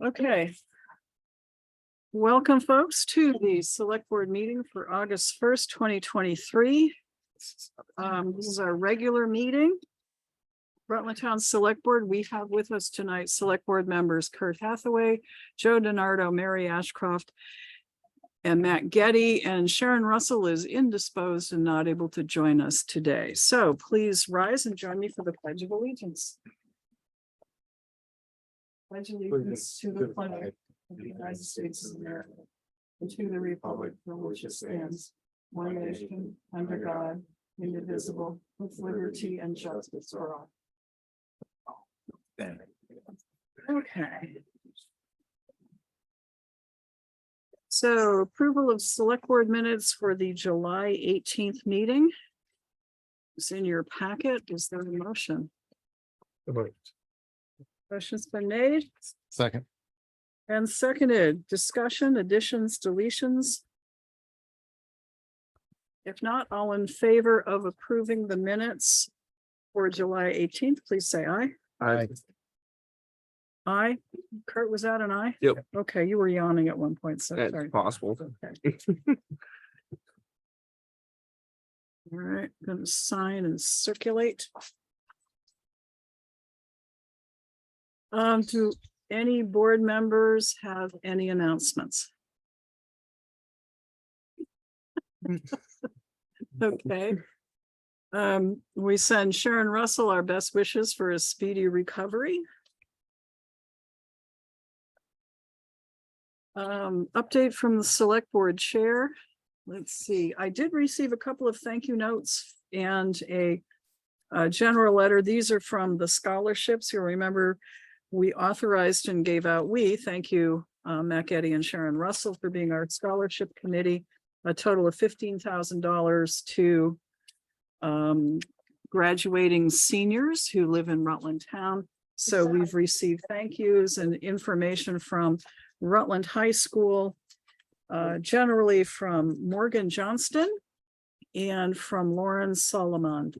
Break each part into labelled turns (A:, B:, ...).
A: Okay. Welcome, folks, to the select board meeting for August 1st, 2023. This is our regular meeting. Rutland Town Select Board, we have with us tonight select board members Kurt Hathaway, Joe DiNardo, Mary Ashcroft, and Matt Getty, and Sharon Russell is indisposed and not able to join us today. So please rise and join me for the Pledge of Allegiance. Pledge allegiance to the flag of the United States of America and to the republic for which it stands, one nation, under God, indivisible, with liberty and justice for all. Okay. So approval of select board minutes for the July 18th meeting. It's in your packet. Is there a motion? Motion's been made
B: Second.
A: and seconded. Discussion, additions, deletions. If not, all in favor of approving the minutes for July 18th, please say aye.
B: Aye.
A: Aye. Kurt, was that an aye?
B: Yep.
A: Okay, you were yawning at one point, so
B: That's
A: sorry.
B: possible.
A: All right, gonna sign and circulate. Do any board members have any announcements? Okay. We send Sharon Russell our best wishes for a speedy recovery. Update from the select board chair. Let's see, I did receive a couple of thank you notes and a general letter. These are from the scholarships. You'll remember we authorized and gave out, thank you, Matt Getty and Sharon Russell for being our scholarship committee, a total of $15,000 to graduating seniors who live in Rutland Town. So we've received thank yous and information from Rutland High School, generally from Morgan Johnston and from Lauren Solomano.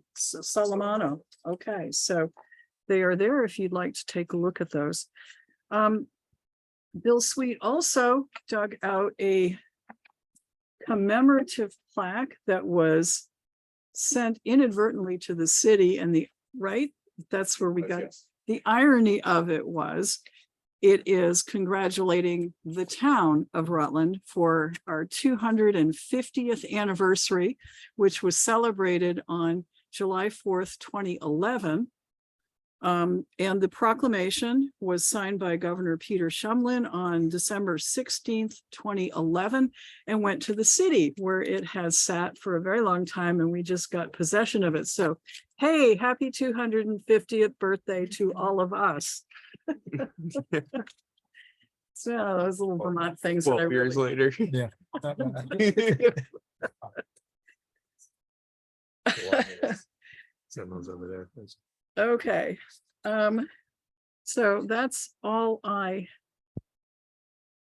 A: Okay, so they are there if you'd like to take a look at those. Bill Sweet also dug out a commemorative plaque that was sent inadvertently to the city, and that's where we got the irony of it was it is congratulating the town of Rutland for our 250th anniversary, which was celebrated on July 4th, 2011. And the proclamation was signed by Governor Peter Shumlin on December 16th, 2011, and went to the city where it has sat for a very long time, and we just got possession of it. So, hey, happy 250th birthday to all of us. So those little Vermont things.
B: 12 years later.
C: Yeah. Someone's over there.
A: Okay. So that's all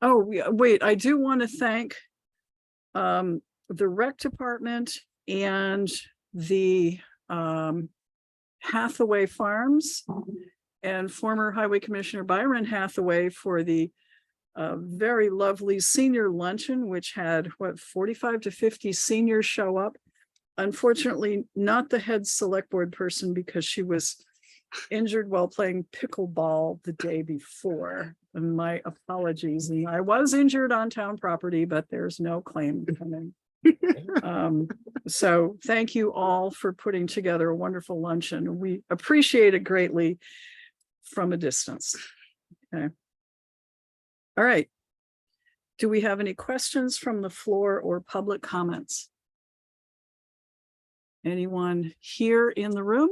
A: wait, I do want to thank the rec department and the Hathaway Farms and former Highway Commissioner Byron Hathaway for the very lovely senior luncheon, which had 45 to 50 seniors show up. Unfortunately, not the head select board person because she was injured while playing pickleball the day before. And my apologies. And I was injured on town property, but there's no claim coming. So thank you all for putting together a wonderful luncheon. We appreciate it greatly from a distance. Okay. All right. Do we have any questions from the floor or public comments? Anyone here in the room?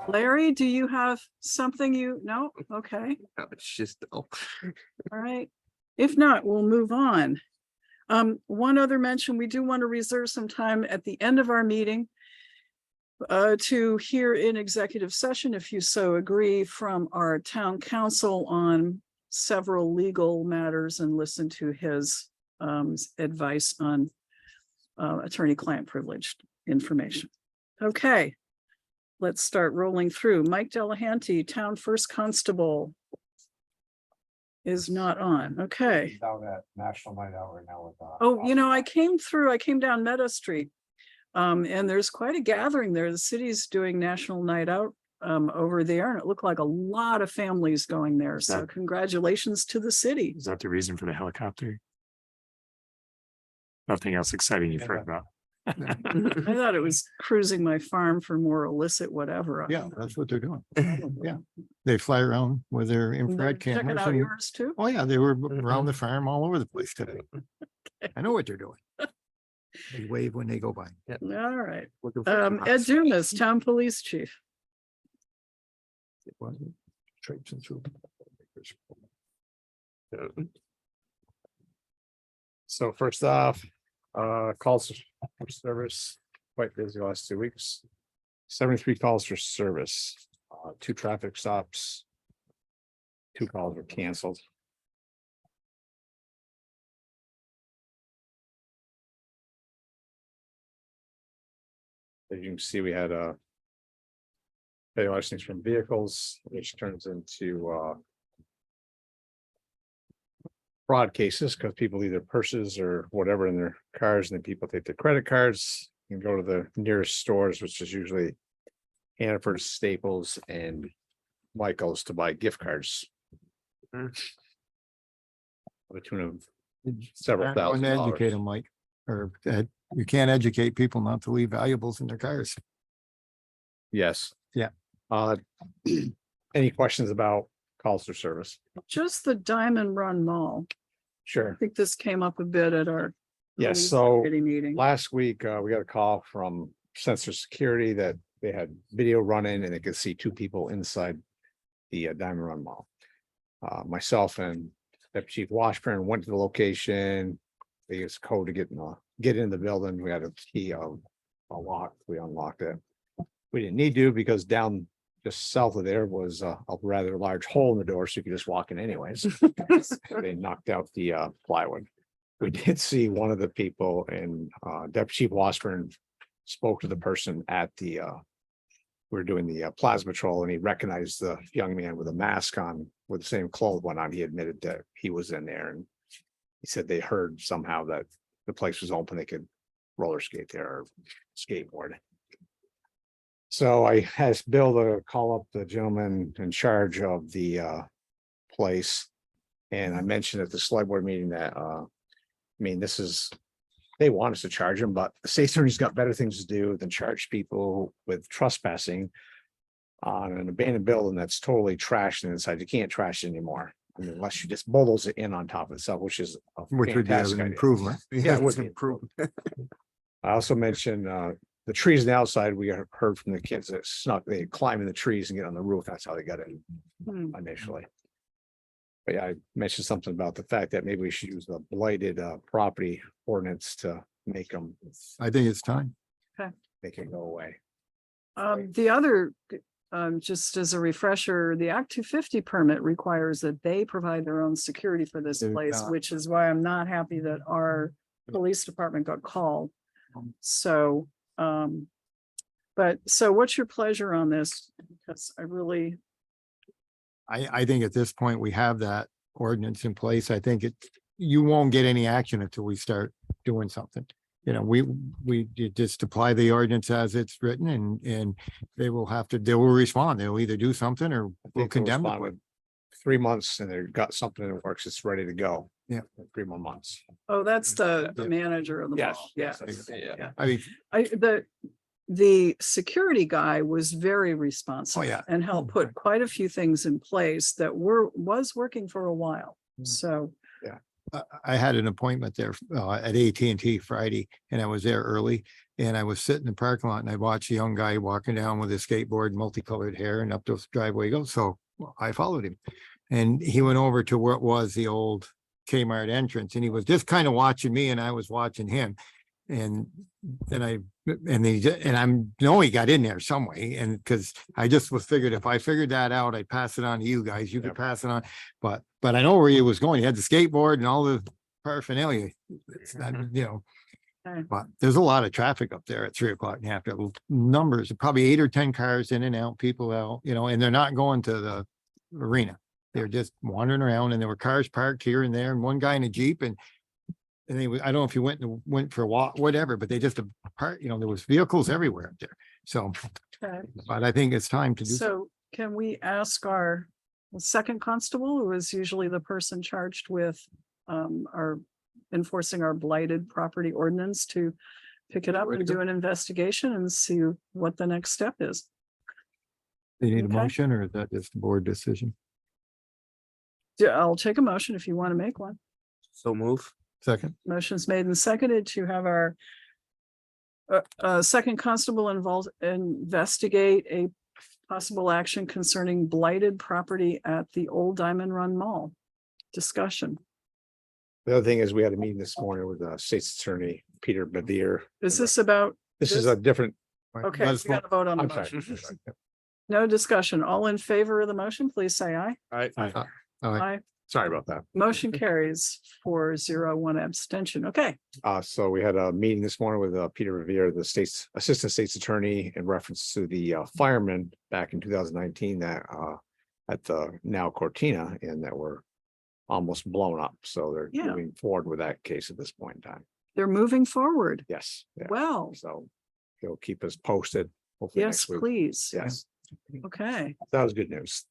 A: Larry, do you have something no? Okay.
B: No, it's just
A: All right. If not, we'll move on. One other mention, we do want to reserve some time at the end of our meeting to hear in executive session, if you so agree, from our town council on several legal matters and listen to his advice on attorney-client privileged information. Okay. let's start rolling through. Mike Delahanty, Town First Constable, is not on. Okay.
C: Down at National Night Out right now with.
A: Oh, I came down Meadow Street. And there's quite a gathering there. The city's doing National Night Out over there, and it looked like a lot of families going there. So congratulations to the city.
D: Is that the reason for the helicopter? Nothing else exciting you've heard about?
A: I thought it was cruising my farm for more illicit whatever.
E: Yeah, that's what they're doing. Yeah. They fly around with their
A: And they're
E: infrared
A: checking
E: cameras.
A: out
E: and-
A: yours too?
E: Oh, yeah, they were around the farm all over the place today. I know what they're doing. They wave when they go by.
A: All right.
E: Looking for some
A: Ed
E: hot
A: Dumas, Town Police Chief.
E: spots. Traipsing through.
C: So first off, calls for service, quite busy the last 2 weeks. 73 calls for service, 2 traffic stops. 2 calls were canceled. As you can see, we had pay license from vehicles, which turns into fraud cases because people leave their purses or whatever in their cars, and then people take their credit cards and go to the nearest stores, which is usually Hannaford, Staples, and Michael's to buy gift cards. To the tune of several
E: Not going
C: thousand
E: to educate
C: dollars.
E: them, Mike, or you can't educate people not to leave valuables in their cars.
C: Yes.
E: Yeah.
C: Any questions about calls for service?
A: Just the Diamond Run Mall. I
C: Sure.
A: think this came up a bit at our.
C: Yes,
A: police
C: so
A: committee meeting.
C: last week, we got a call from Sensor Security that they had video running and they could see 2 people inside the Diamond Run Mall. Myself and Deputy Chief Washburn went to the location. They used code to get in the building. We had a key a lock. We unlocked it. We didn't need to because down just south of there was a rather large hole in the door, so you could just walk in anyways. They knocked out the plywood. We did see one of the people, and Deputy Chief Washburn spoke to the person at the we were doing the plasma patrol, and he recognized the young man with a mask on with the same clothes one on. He admitted that he was in there, and he said they heard somehow that the place was open. They could roller skate there or skateboard. So I asked Bill to call up the gentleman in charge of the place. And I mentioned at the select board meeting that they want us to charge them, but the state attorney's got better things to do than charge people with trespassing on an abandoned building that's totally trashed inside. You can't trash it anymore unless you just bulldoze it in on top of itself, which is a
E: Which would be
C: fantastic
E: an
C: idea.
E: improvement.
C: Yeah, it would
E: it's
C: be
E: an improvement.
C: I also mentioned the trees on the outside. We heard from the kids that snuck, they climb in the trees and get on the roof. That's how they got in
A: Hmm.
C: initially. But yeah, I mentioned something about the fact that maybe we should use the blighted property ordinance to make them,
E: I think it's time.
C: make it go away.
A: The other, just as a refresher, the Act 250 permit requires that they provide their own security for this
E: Do
A: place,
E: not.
A: which is why I'm not happy that our police department got called. So, but so what's your pleasure on this? Because I really,
E: I think at this point, we have that ordinance in place. I think you won't get any action until we start doing something. You know, you just apply the ordinance as it's written and they will respond. They'll either do something or
C: I
E: we'll
C: think they'll
E: condemn
C: respond
E: it.
C: with 3 months and they've got something that works. It's ready to go.
E: Yeah.
C: 3 more months.
A: oh, that's the
E: Yeah.
A: manager of the
C: Yes,
A: mall. Yeah.
C: yeah.
E: I mean,
A: The security guy was very responsive.
E: Oh, yeah.
A: And helped put quite a few things in place that was working for a while. So,
E: I had an appointment there at AT&T Friday and I was there early and I was sitting in the parking lot and I watched a young guy walking down with his skateboard, multicolored hair and up the driveway he goes. So I followed him and he went over to where it was the old Kmart entrance and he was just kind of watching me and I was watching him. And then he got in there some way and because I just was figured if I figured that out, I'd pass it on to you guys. You could
C: Yep.
E: pass it on. But I know where he was going. He had the skateboard and all the paraphernalia. It's not,
A: Okay.
E: But there's a lot of traffic up there at 3 o'clock in the afternoon. Numbers, probably 8 or 10 cars in and out, people out, and they're not going to the arena. They're just wandering around, and there were cars parked here and there, and one guy in a Jeep, and they, I don't know if you went for a walk, whatever, but they just apart, there was vehicles everywhere up there. So,
A: Okay.
E: but I think it's time to do.
A: So can we ask our second constable, who is usually the person charged with our enforcing our blighted property ordinance, to pick it up and do an investigation and see what the next step is?
E: Do you need a
A: okay.
E: motion, or is that just a board decision?
A: I'll take a motion if you want to make one.
B: So move.
E: Second,
A: Motion's made and seconded to have our second constable investigate a possible action concerning blighted property at the Old Diamond Run Mall. Discussion.
C: The other thing is, we had a meeting this morning with the state's attorney, Peter Bevere.
A: Is this about,
C: This is a different.
A: okay,
E: Let us
A: we got to vote on the
C: I'm sorry.
A: motion. No discussion. All in favor of the motion, please say aye.
B: Aye.
E: all right,
A: Aye.
C: Sorry about that.
A: Motion carries 4-0-1 abstention. Okay,
C: So we had a meeting this morning with Peter Revere, the state's assistant state's attorney, in reference to the firemen back in 2019 that at the now Cortina, and that were almost blown up. So they're
A: Yeah.
C: moving forward with that case at this point in time.
A: they're moving forward.
C: Yes. Yeah.
A: Well,
C: So he'll keep us posted. Hopefully
A: yes,
C: next week.
A: please.
C: Yes,
A: Okay,
C: that was good news.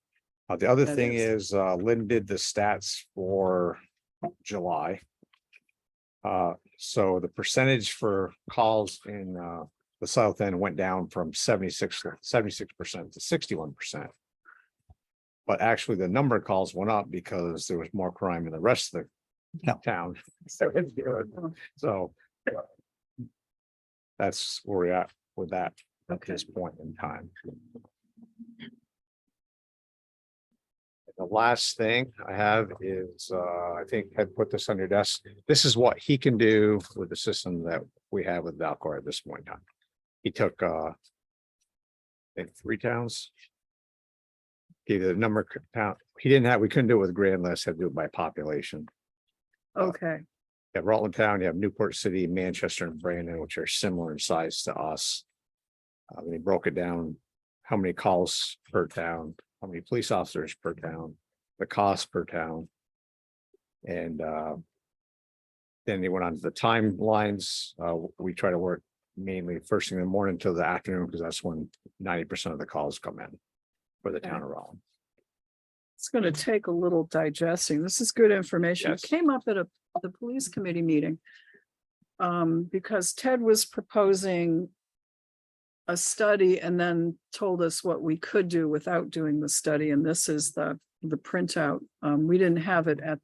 C: The other
A: That
C: thing
A: is.
C: is Lynn did the stats for July. So the percentage for calls in the south end went down from 76% to 61%. But actually, the number of calls went up because there was more crime in the rest of the town. So that's where we're at with that at
A: Okay.
C: this point in time. The last thing I have is, I think I put this on your desk. This is what he can do with the system that we have with Valcor at this point in time. He took, I think 3 towns. Gave the number of town, we couldn't do it with grand list, had to do it by population.
A: okay,
C: You have Rutland Town, you have Newport City, Manchester and Brandon, which are similar in size to us. When he broke it down, how many calls per town, how many police officers per town, the cost per town. And then he went on to the timelines. We try to work mainly first thing in the morning till the afternoon, because that's when 90% of the calls come in for the town of Rutland.
A: it's going to take a little digesting. This is good information. It
C: Yes.
A: came up at the police committee meeting. Because Ted was proposing a study and then told us what we could do without doing the study, and this is the printout. We didn't have it at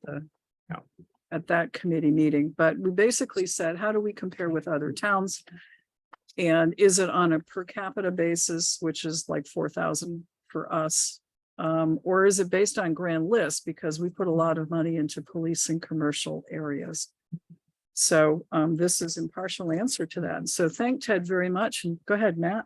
C: No.
A: at that committee meeting, but we basically said, how do we compare with other towns? And is it on a per capita basis, which is like 4,000 for us? Or is it based on grand list? Because we put a lot of money into police in commercial areas. So this is impartial answer to that. So thank Ted very much. And go ahead, Matt.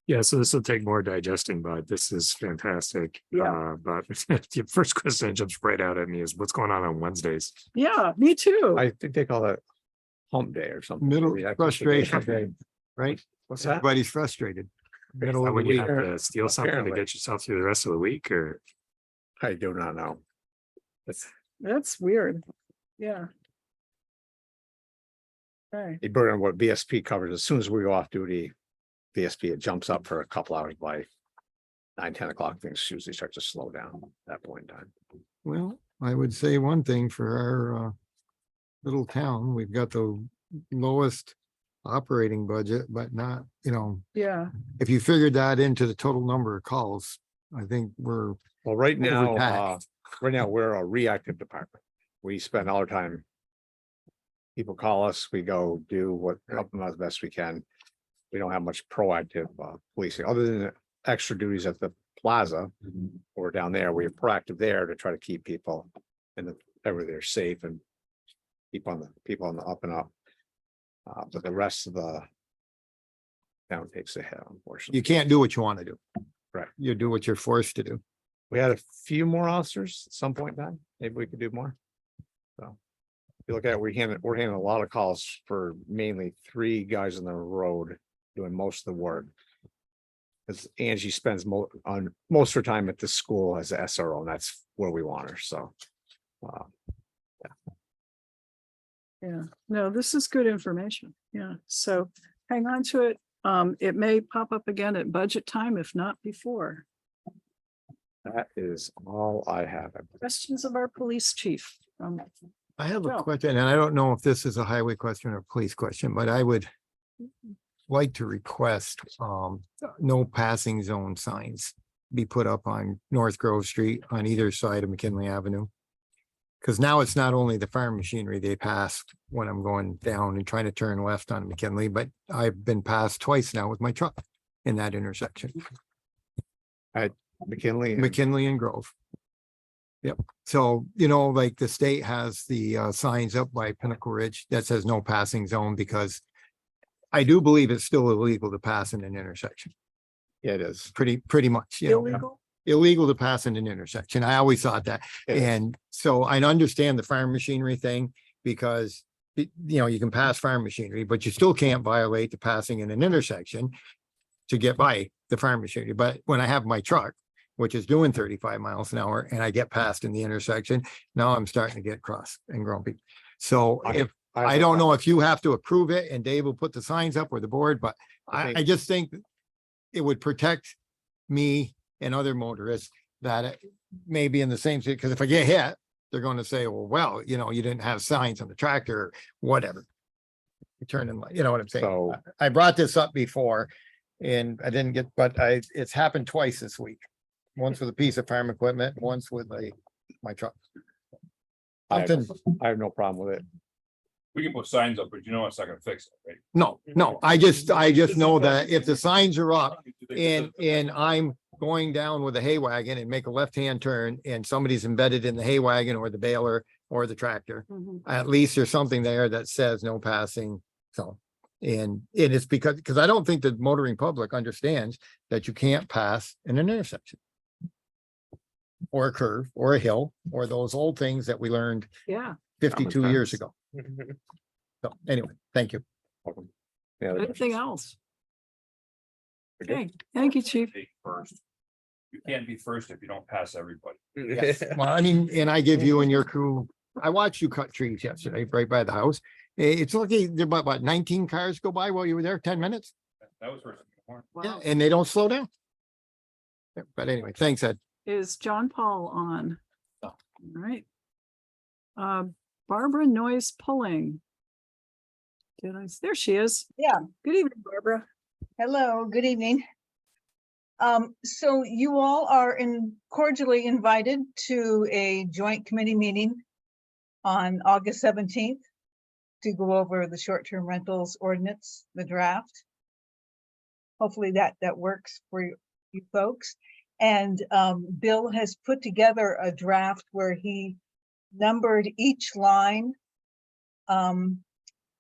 D: Yeah, so this will take more digesting, but this is fantastic.
A: Yeah.
D: But the first question that jumps right out at me is what's going on Wednesdays?
A: Yeah, me too.
C: I think they call it hump day or something.
E: middle
C: Yeah,
E: frustration day, right?
C: What's that?
E: Everybody's frustrated.
D: Is
E: Middle
D: that
E: of the
D: when you
E: week.
D: have to steal something to
C: Apparently.
D: get yourself through the rest of the week, or?
C: I do not know.
A: That's weird. Yeah. Okay,
C: He brought in what VSP covers. As soon as we go off duty, VSP, it jumps up for a couple hours by 9-10 o'clock. Things usually start to slow down at that point in time.
E: Well, I would say one thing for our little town, we've got the lowest operating budget, but not,
A: yeah,
E: if you figured that into the total number of calls, I think we're,
C: Well, right now,
E: Overtaxed.
C: we're a reactive department. We spend all our time. People call us, we go do what, help them out as best we can. We don't have much proactive policing, other than the extra duties at the plaza. Or down there, we're proactive there to try to keep people and everywhere safe and keep on the people on the up and up. But the rest of the town takes a hit, unfortunately.
E: you can't do what you want to do.
C: Right.
E: You do what you're forced to do.
C: We had a few more officers at some point in time. Maybe we could do more. So you look at, it, we're handling a lot of calls for mainly 3 guys on the road doing most of the work. Because Angie spends most of her time at the school as a SRO, and that's where we want her, so.
A: Yeah, no, this is good information. Yeah, so hang on to it. It may pop up again at budget time, if not before.
C: That is all I have.
A: Questions of our police chief.
E: I have a
A: Joe.
E: question, and I don't know if this is a highway question or a police question, but I would like to request, no passing zone signs be put up on North Grove Street on either side of McKinley Avenue. Because now it's not only the farm machinery they pass when I'm going down and trying to turn left on McKinley, but I've been passed twice now with my truck in that intersection,
C: McKinley.
E: McKinley and Grove. Yep. So, you know, like the state has the signs up by Pinnacle Ridge that says no passing zone, because I do believe it's still illegal to pass in an intersection,
C: Yeah, it is.
E: pretty much, you know,
A: Illegal?
E: illegal to pass in an intersection. I always thought that.
C: It is.
E: And so I understand the farm machinery thing, because you know, you can pass farm machinery, but you still can't violate the passing in an intersection to get by the farm machinery. But when I have my truck, which is doing 35 miles an hour, and I get past in the intersection, now I'm starting to get cross and grumpy. So if, I don't know if you have to approve it and Dave will put the signs up or the board, but I just think it would protect me and other motorists that it may be in the same city, because if I get hit, they're going to say, well, you know, you didn't have signs on the tractor or whatever. You turn in, you know what I'm saying?
C: So-
E: I brought this up before and I didn't get, but it's happened twice this week. Once with a piece of farm equipment, once with my truck.
C: I have
E: Something,
C: I have no problem with it.
F: We can put signs up, but you know it's not gonna fix it, right?
E: no, I just know that if the signs are up and I'm going down with a hay wagon and make a left-hand turn and somebody's embedded in the hay wagon or the baler or the tractor,
A: Mhm.
E: at least there's something there that says no passing. So, and it is because I don't think the motoring public understands that you can't pass in an intersection. Or a curve or a hill, or those old things that we learned
A: Yeah,
E: 52 years
B: sense.
E: ago. So anyway, thank you.
C: Yeah,
A: anything else? Okay, thank you, chief.
F: Be First. You can't be first if you don't pass everybody.
E: Well, I mean, and I give you and your crew, I watched you cut trees yesterday, right by the house. It's lucky there about 19 cars go by while you were there, 10 minutes.
F: That was first.
E: Yeah,
A: Wow.
E: and they don't slow down. Yeah, but anyway, thanks, Ed.
A: Is John Paul on?
E: No.
A: All right. Barbara Noise Pulling. There she is.
G: Yeah.
A: Good evening, Barbara.
G: Hello, good evening. So you all are cordially invited to a joint committee meeting on August 17th to go over the short-term rentals ordinance, the draft. Hopefully that works for you folks. And Bill has put together a draft where he numbered each line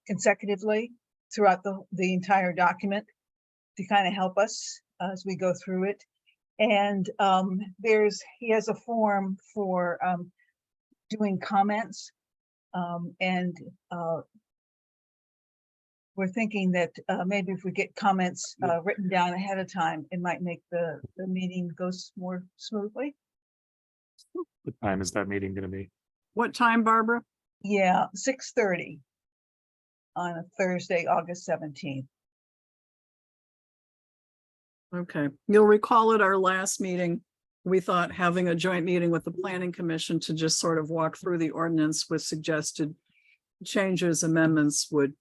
G: consecutively throughout the entire document to kind of help us as we go through it. And he has a form for doing comments. And we're thinking that maybe if we get comments written down ahead of time, it might make the meeting go more smoothly.
D: What time is that meeting gonna be?
A: What time, Barbara?
G: Yeah, 6:30 on a Thursday, August 17th.
A: Okay, you'll recall at our last meeting, we thought having a joint meeting with the planning commission to just sort of walk through the ordinance with suggested changes, amendments would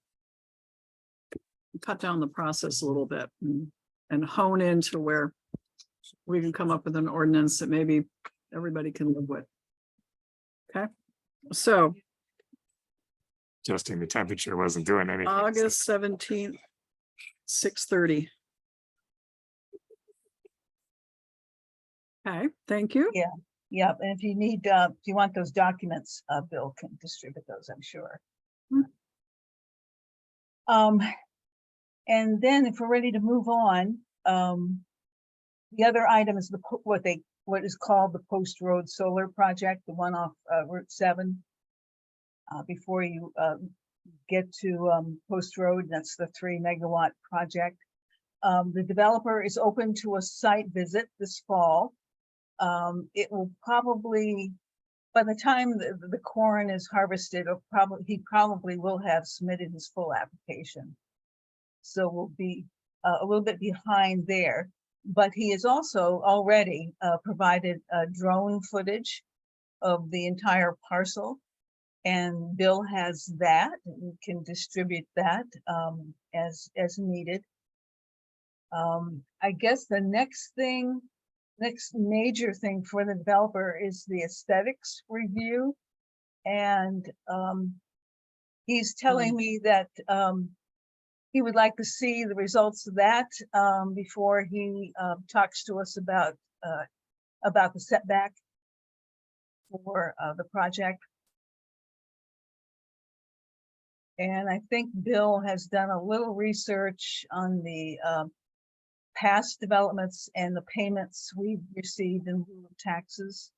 A: cut down the process a little bit and hone into where we can come up with an ordinance that maybe everybody can live with. Okay, so
D: Adjusting the temperature wasn't doing anything.
A: August 17th, 6:30. Okay, thank you.
G: Yep, and if you need, if you want those documents, Bill can distribute those, I'm sure. And then if we're ready to move on, the other item is what is called the Post Road Solar Project, the one off Route 7. before you get to Post Road. That's the 3 megawatt project. The developer is open to a site visit this fall. It will probably, by the time the corn is harvested, he probably will have submitted his full application. So we'll be a little bit behind there, but he has also already provided drone footage of the entire parcel. And Bill has that and can distribute that as needed. I guess the next major thing for the developer is the aesthetics review. And he's telling me that he would like to see the results of that before he talks to us about the setback for the project. And I think Bill has done a little research on the past developments and the payments we've received in lieu of taxes.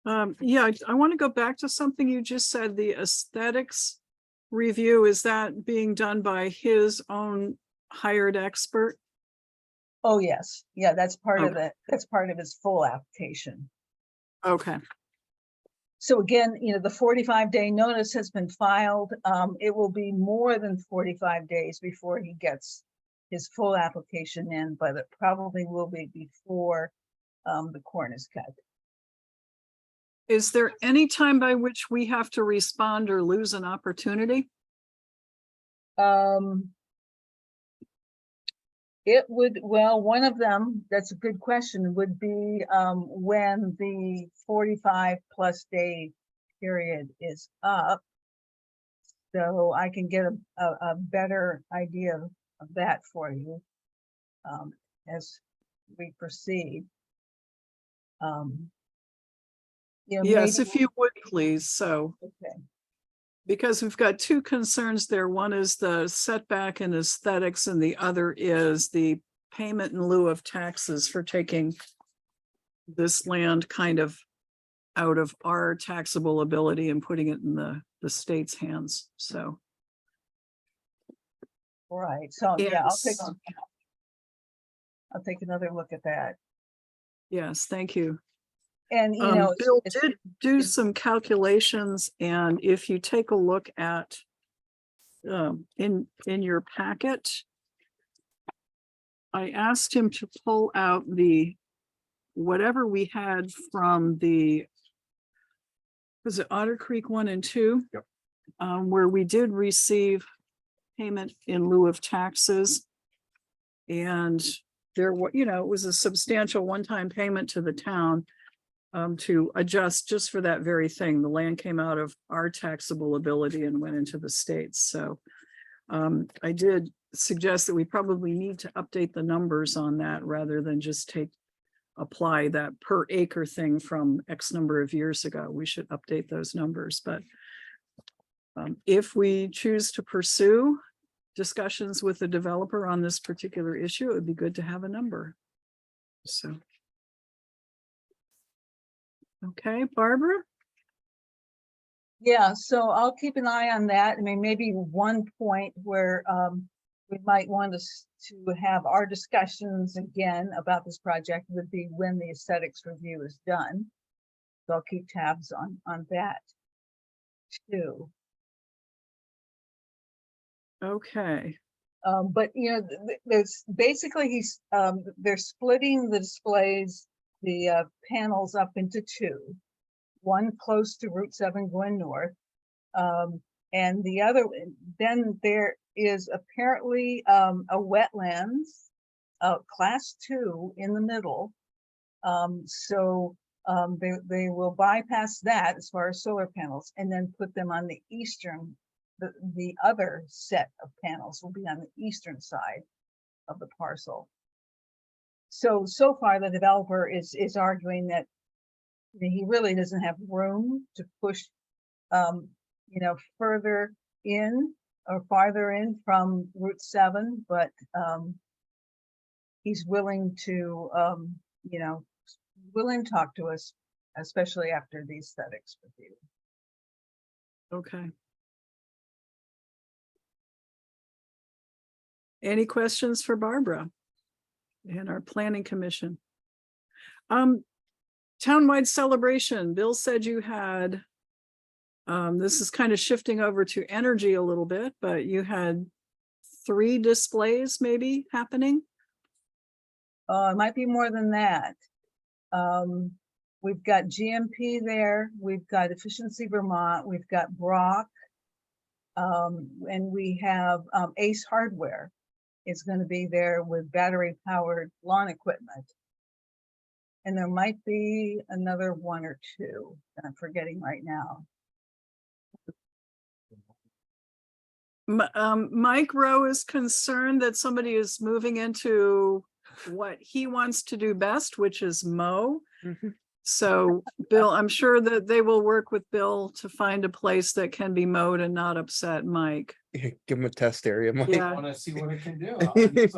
A: Yeah, I want to go back to something you just said, the aesthetics review. Is that being done by his own hired expert?
G: Oh, yes. Yeah, that's part of
A: Okay.
G: that's part of his full application.
A: Okay,
G: So again, the 45-day notice has been filed. It will be more than 45 days before he gets his full application in, but it probably will be before the corn is cut.
A: is there any time by which we have to respond or lose an opportunity?
G: It would, well, one of them, that's a good question, would be when the 45+ day period is up. So I can get a better idea of that for you as we proceed.
A: Yes,
G: maybe-
A: if you would, please. So,
G: Okay.
A: because we've got two concerns there. One is the setback and aesthetics, and the other is the payment in lieu of taxes for taking this land kind of out of our taxable ability and putting it in the state's hands. So,
G: Right, so yeah,
A: yes,
G: I'll take another look at that.
A: yes, thank you.
G: And
A: Bill
G: it's-
A: did do some calculations, and if you take a look at in your packet, I asked him to pull out whatever we had from was it Otter Creek 1 and 2?
C: Yep.
A: Where we did receive payment in lieu of taxes. And there it was a substantial one-time payment to the town to adjust just for that very thing. The land came out of our taxable ability and went into the states. So I did suggest that we probably need to update the numbers on that rather than just apply that per acre thing from X number of years ago. We should update those numbers. But if we choose to pursue discussions with the developer on this particular issue, it would be good to have a number. So. Okay, Barbara?
G: Yeah, so I'll keep an eye on that. I mean, maybe one point where we might want us to have our discussions again about this project would be when the aesthetics review is done. So I'll keep tabs on that too.
A: Okay,
G: But there's basically they're splitting the displays, the panels up into two. One close to Route 7 going north, and the other. Then there is apparently a wetlands, class 2 in the middle. So they will bypass that as far as solar panels, and then put them on the eastern. The other set of panels will be on the eastern side of the parcel. So far the developer is arguing that he really doesn't have room to push, further in or farther in from Route 7, but he's willing to, willing to talk to us, especially after the aesthetics review.
A: Okay. Any questions for Barbara and our planning commission? Townwide celebration, Bill said you had, this is kind of shifting over to energy a little bit, but you had 3 displays maybe happening?
G: It might be more than that. We've got GMP there, we've got Efficiency Vermont, we've got Brock. And we have Ace Hardware is going to be there with battery powered lawn equipment. And there might be another 1 or 2 that I'm forgetting right now.
A: Mike Rowe is concerned that somebody is moving into what he wants to do best, which is mow. So Bill, I'm sure that they will work with Bill to find a place that can be mowed and not upset Mike.
B: Give him a test area, Mike.
A: Yeah.
H: Want to see what it can do.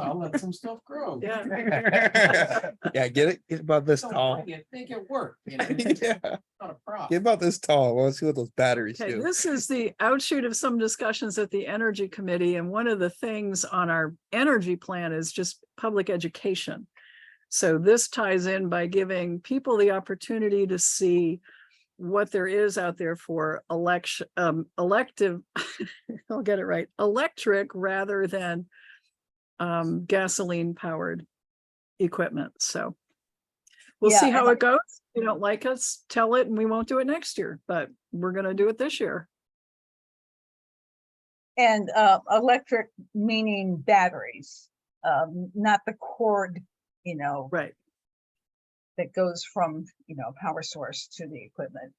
H: I'll let some stuff grow.
A: Yeah.
B: Yeah, get about this
H: Don't
B: tall.
H: bring it, make it work. You know, it's
B: Yeah,
H: not a problem.
B: get about this tall. I want to see what those batteries
A: Okay,
B: do.
A: this is the outshoot of some discussions at the Energy Committee, and one of the things on our energy plan is just public education. So this ties in by giving people the opportunity to see what there is out there for elective, I'll get it right, electric rather than gasoline powered equipment. So we'll
G: Yeah,
A: see how
G: and
A: it goes. If you don't like us, tell it and we won't do it next year, but we're going to do it this year.
G: And electric meaning batteries, not the cord, you know,
A: Right.
G: that goes from, you know, power source to the equipment.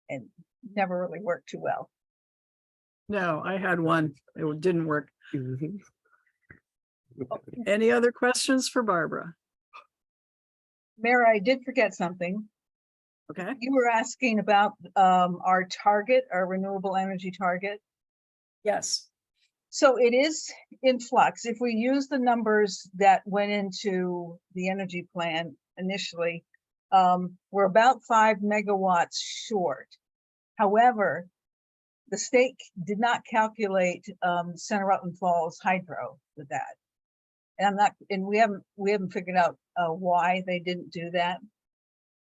G: And never really worked too well.
A: No, I had one. It didn't work.
B: Mhm.
A: Any other questions for Barbara?
G: Mara, I did forget something.
A: Okay.
G: You were asking about our target, our renewable energy target.
A: Yes.
G: So it is in flux. If we use the numbers that went into the energy plan initially, we're about 5 megawatts short. However, the state did not calculate Center Rutland Falls hydro with that. And we haven't figured out why they didn't do that.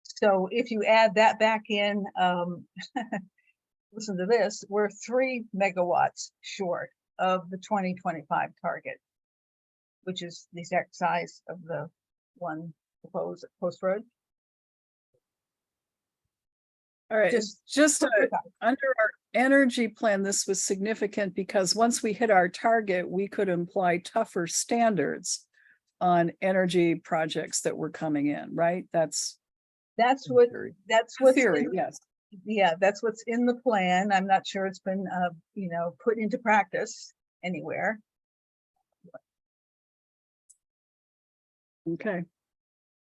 G: So if you add that back in, listen to this, we're 3 megawatts short of the 2025 target, which is the exact size of the one proposed at Post Road.
A: All right. Just
G: Okay.
A: under our energy plan, this was significant because once we hit our target, we could apply tougher standards on energy projects that were coming in, right? That's
G: That's what's
A: theory,
G: in-
A: yes.
G: yeah, that's what's in the plan. I'm not sure it's been, you know, put into practice anywhere.
A: Okay.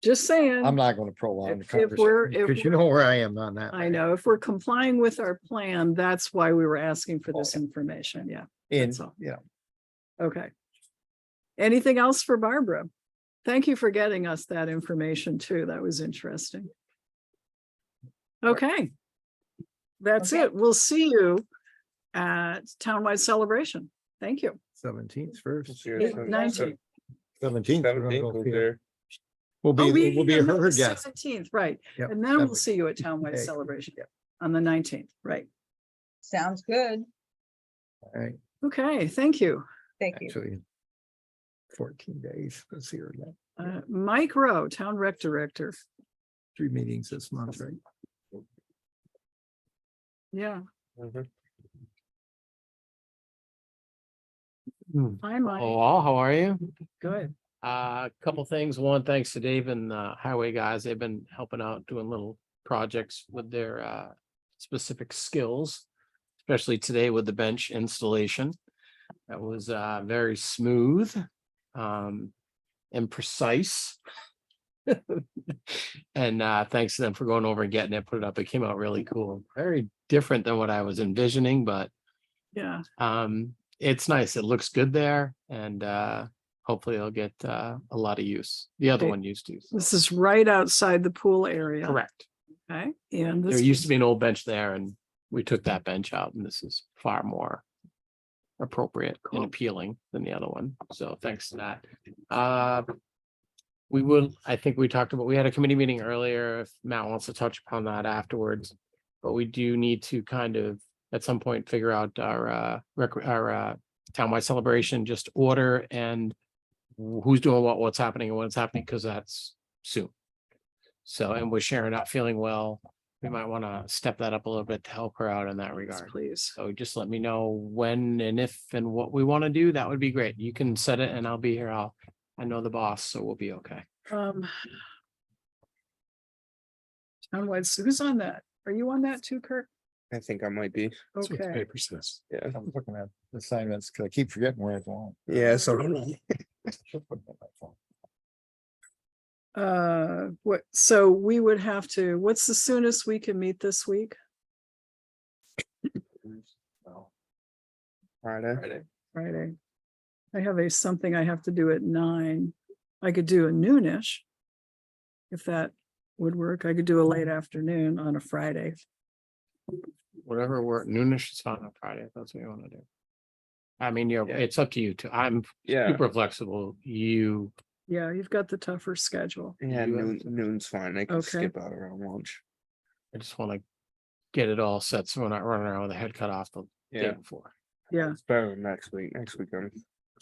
A: Just saying.
E: I'm not gonna prolong the
A: If we're-
E: conversation,
A: if
E: because you
A: we're-
E: know where I am on that.
A: I know if we're complying with our plan, that's why we were asking for this information. Yeah.
E: And,
A: That's all.
E: you know,
A: Okay. Anything else for Barbara? Thank you for getting us that information too. That was interesting. Okay. That's
G: Okay.
A: it. We'll see you at Townwide Celebration. Thank you.
E: 17th first,
B: Cheers.
A: 19th.
E: 17th. we're gonna
B: 17th
E: go
B: was
E: feel-
B: there.
E: We'll be, we'll be her guest.
A: 17th, right.
E: Yep,
A: And then we'll
E: 17th.
A: see you at Townwide
E: Okay.
A: Celebration on the 19th, right?
G: Sounds good.
E: All right,
A: Okay, thank you.
G: Thank you.
E: actually. 14 days, let's see her again.
A: Mike Rowe, Town Rec Director.
E: 3 meetings this month, right?
A: Yeah,
B: Mhm.
A: hi, Mike.
I: Hello, how are you?
A: Good.
I: A couple things. One, thanks to Dave and the highway guys. They've been helping out doing little projects with their specific skills, especially today with the bench installation. That was very smooth and precise. And thanks to them for going over and getting it, put it up. It came out really cool. Very different than what I was envisioning, but
A: Yeah,
I: it's nice. It looks good there, and hopefully it'll get a lot of use. The other
A: Okay.
I: one used to.
A: this is right outside the pool area.
I: Correct.
A: Okay, and
I: There
A: this,
I: used to be an old bench there, and we took that bench out and this is far more appropriate and
A: Cool.
I: appealing than the other one. So thanks to that. We will, I think we talked about, we had a committee meeting earlier, if Matt wants to touch upon that afterwards. But we do need to kind of, at some point, figure out our townwide celebration, just order and who's doing what, what's happening and what's happening, because that's soon. So, and with Sharon not feeling well, we might want to step that up a little bit to help her out in that
A: Yes,
I: regard.
A: please.
I: So just let me know when and if and what we want to do. That would be great. You can set it and I'll be here. I know the boss, so we'll be okay.
A: Townwide, so who's on that? Are you on that too, Kirk?
B: I think I might be.
D: That's what the
A: Okay,
D: paper says.
B: Yeah.
E: I was looking at assignments, because I keep forgetting where I belong.
B: Yeah, so
E: Should put it on my phone.
A: what, so we would have to, what's the soonest we can meet this week?
B: Friday.
A: Friday. I have something I have to do at 9. I could do a noonish. If that would work. I could do a late afternoon on a Friday.
I: Whatever work, noonish is fine on Friday, if that's what you want to do. I mean,
B: Yeah.
I: it's up to you too. I'm
B: Yeah.
I: super flexible. You,
A: Yeah, you've got the tougher schedule.
B: Yeah,
I: You
B: noon's fine. I can
A: Okay.
B: skip out around lunch.
I: I just want to get it all set so we're not running around with a head cut off the day
B: Yeah,
I: before.
A: Yeah,
B: it's better than next week. Next week I'm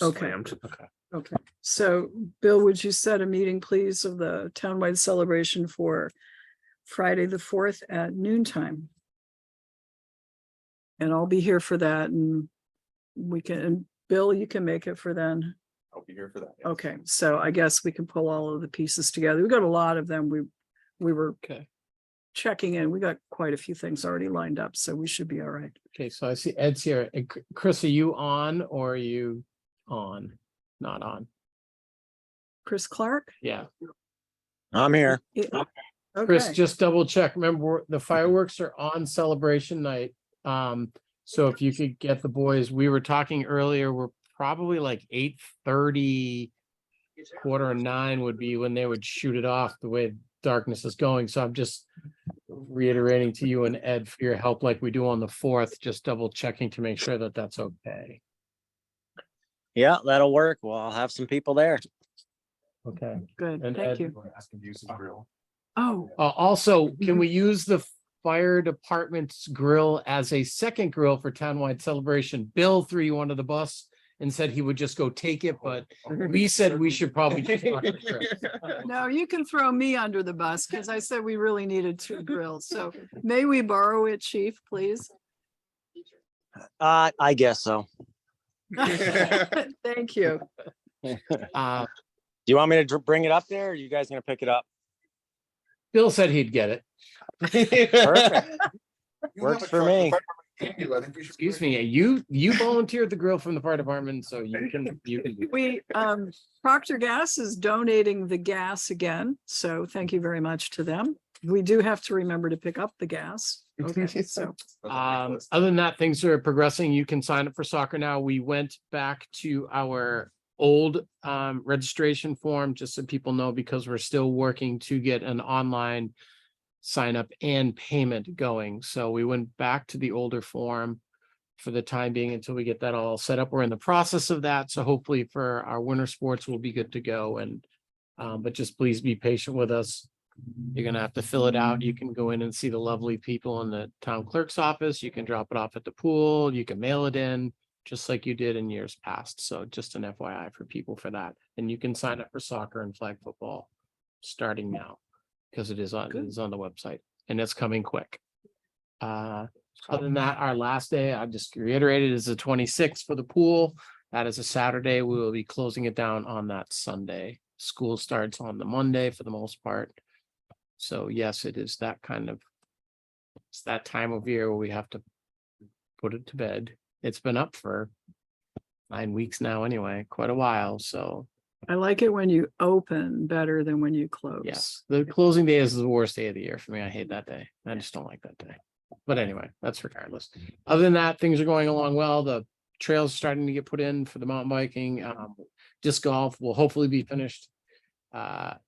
A: Okay.
B: slammed.
I: Okay.
A: okay. So Bill, would you set a meeting, please, of the townwide celebration for Friday, the 4th at noontime? And I'll be here for that and we can, and Bill, you can make it for then.
F: I'll be here for that.
A: Okay, so I guess we can pull all of the pieces together. We got a lot of them. We were
I: Okay.
A: checking in. We got quite a few things already lined up, so we should be all right.
I: Okay, so I see Ed's here. And Chris, are you on or are you on? Not on.
A: Chris Clark?
I: Yeah.
J: I'm here.
I: Chris,
A: Okay,
I: just double check. Remember, the fireworks are on celebration night. So if you could get the boys, we were talking earlier, we're probably like 8:30, 8:45 would be when they would shoot it off the way darkness is going. So I'm just reiterating to you and Ed for your help like we do on the 4th, just double checking to make sure that that's okay.
J: Yeah, that'll work. Well, I'll have some people there.
I: Okay.
A: good,
I: And
A: thank
I: Ed-
A: you.
F: Asking to use his grill.
A: Oh,
I: Also, can we use the fire department's grill as a second grill for townwide celebration? Bill threw you under the bus and said he would just go take it, but we said we should probably. just talk to Chris.
A: no, you can throw me under the bus because I said we really needed 2 grills. So may we borrow it, chief, please?
J: I guess so.
A: Thank you.
J: Do
I: Uh,
J: you want me to bring it up there? Or are you guys gonna pick it up?
I: Bill said he'd get it.
J: Perfect. Works for me.
I: Excuse me, you volunteered the grill from the fire department, so you can.
A: We, Procter Gas is donating the gas again, so thank you very much to them. We do have to remember to pick up the gas. Okay, so,
I: Other than that, things are progressing. You can sign up for soccer now. We went back to our old registration form, just so people know, because we're still working to get an online sign up and payment going. So we went back to the older form for the time being until we get that all set up. We're in the process of that. So hopefully for our winter sports, we'll be good to go. And but just please be patient with us. You're gonna have to fill it out. You can go in and see the lovely people in the town clerk's office. You can drop it off at the pool. You can mail it in, just like you did in years past. So just an FYI for people for that. And you can sign up for soccer and flag football starting now, because it is on the website and it's coming quick. Other than that, our last day, I just reiterated, is the 26th for the pool. That is a Saturday. We will be closing it down on that Sunday. School starts on the Monday for the most part. So yes, it is that kind of, it's that time of year where we have to put it to bed. It's been up for 9 weeks now anyway, quite a while. So
A: I like it when you open better than when you close.
I: yes, the closing day is the worst day of the year for me. I hate that day. I just don't like that day. But anyway, that's regardless. Other than that, things are going along well. The trails are starting to get put in for the mountain biking. Disc golf will hopefully be finished. And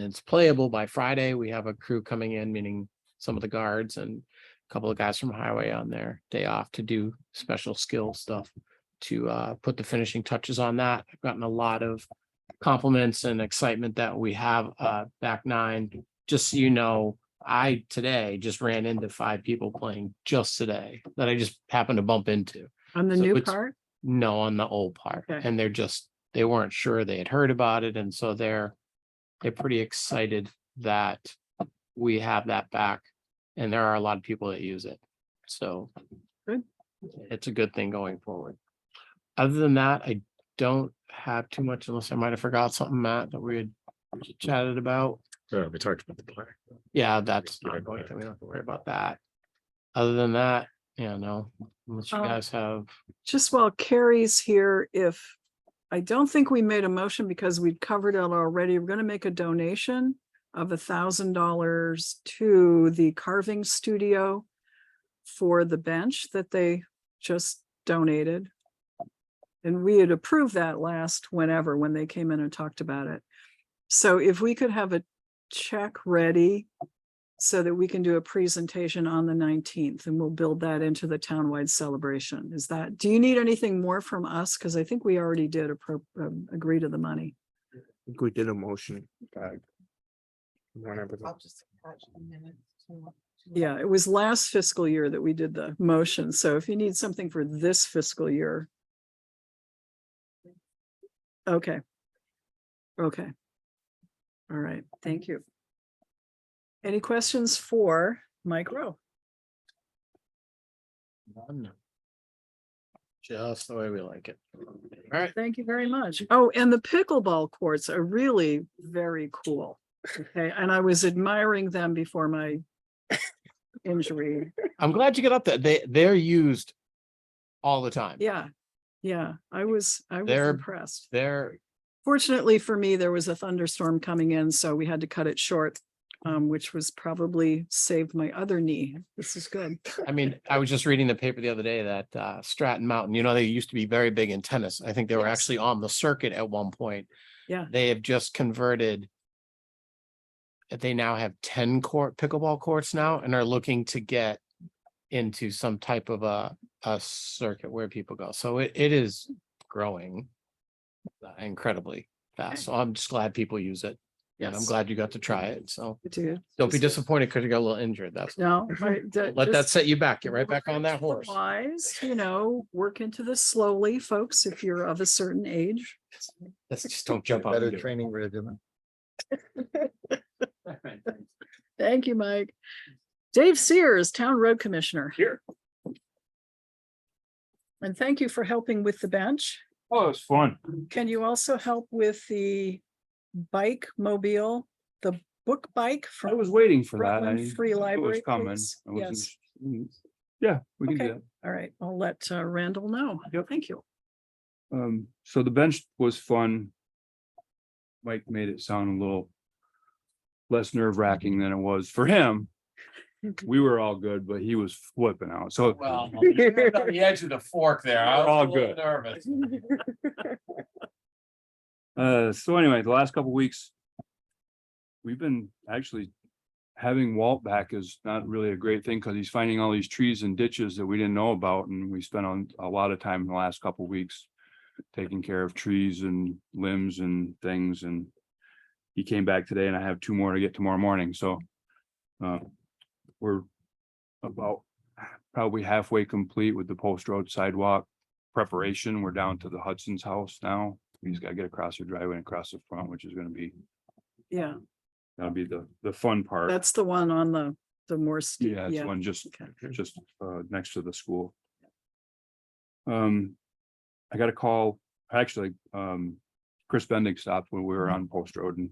I: it's playable by Friday. We have a crew coming in, meaning some of the guards, and couple of guys from highway on their day off to do special skill stuff to put the finishing touches on that. I've gotten a lot of compliments and excitement that we have back nine. Just so you know, I today just ran into 5 people playing just today that I just happened to bump into.
A: On the
I: So
A: new
I: it's-
A: part?
I: No, on the old part.
A: Okay.
I: And they weren't sure they had heard about it. And so they're pretty excited that we have that back. And there are a lot of people that use it. So
A: Good.
I: It's a good thing going forward. Other than that, I don't have too much unless I might have forgot something, Matt, that we had chatted about.
D: We talked about the plaque.
I: Yeah, that's not going to, we don't have to worry about that. Other than that, yeah, no, unless you
A: Oh.
I: guys have,
A: Just while Carrie's here, I don't think we made a motion because we'd covered it already. We're gonna make a donation of $1,000 to the carving studio for the bench that they just donated. And we had approved that when they came in and talked about it. So if we could have a check ready so that we can do a presentation on the 19th, and we'll build that into the townwide celebration. Do you need anything more from us? Because I think we already did agree to the money.
B: I think we did a motion. Whenever.
A: Yeah, it was last fiscal year that we did the motion. So if you need something for this fiscal year. Okay. Okay. All right, thank you. Any questions for Mike Rowe?
I: none. Just the way we like it. All right.
A: Thank you very much. Oh, and the pickleball courts are really very cool. Okay, and I was admiring them before my injury.
I: I'm glad you got up there. They're used all the time.
A: Yeah, I was
I: They're-
A: impressed.
I: They're,
A: Fortunately for me, there was a thunderstorm coming in, so we had to cut it short, which was probably saved my other knee. This is good.
I: I mean, I was just reading the paper the other day that Stratton Mountain, they used to be very big in tennis. I think they were
A: Yes.
I: actually on the circuit at one point.
A: Yeah.
I: They have just converted. They now have 10 pickleball courts now and are looking to get into some type of a circuit where people go. So it is growing incredibly fast. So I'm just glad people use it. And I'm
A: Yes.
I: glad you got to try it. So
A: Dude.
I: don't be disappointed because you got a little injured. That's
A: No.
I: let that set you back. Get right back on that horse.
A: Wise, work into this slowly, folks, if you're of a certain age.
I: Let's just don't jump out.
E: Better
I: and do it.
E: training regimen.
A: Thank you, Mike. Dave Sears, Town Road Commissioner.
F: Here.
A: And thank you for helping with the bench.
F: Oh, it's fun.
A: Can you also help with the bike mobile, the book bike
F: I
A: from
F: was waiting for that.
A: Rutland Free
F: It was
A: Library?
F: coming.
A: please?
F: I wasn't-
A: Yes,
F: Yeah, we can do
A: Okay.
F: that.
A: all right, I'll let Randall know.
F: Yep.
A: Thank you.
F: So the bench was fun. Mike made it sound a little less nerve wracking than it was for him. We were all good, but he was flipping out. So
H: Well, you're on the edge of the fork there. I was
F: All
H: a little
F: good.
H: nervous.
F: So anyway, the last couple weeks. We've been actually having Walt back is not really a great thing because he's finding all these trees and ditches that we didn't know about, and we spent a lot of time in the last couple weeks. Taking care of trees and limbs and things, and he came back today, and I have 2 more to get tomorrow morning, so. We're about probably halfway complete with the post road sidewalk preparation. We're down to the Hudson's house now. We just gotta get across the driveway and across the front, which is gonna be,
A: Yeah,
F: that'll be the fun part.
A: that's the one on the more steep.
F: Yeah, it's one just
A: Okay.
F: next to the school. I got a call, actually, Chris Bendick stopped when we were on Post Road and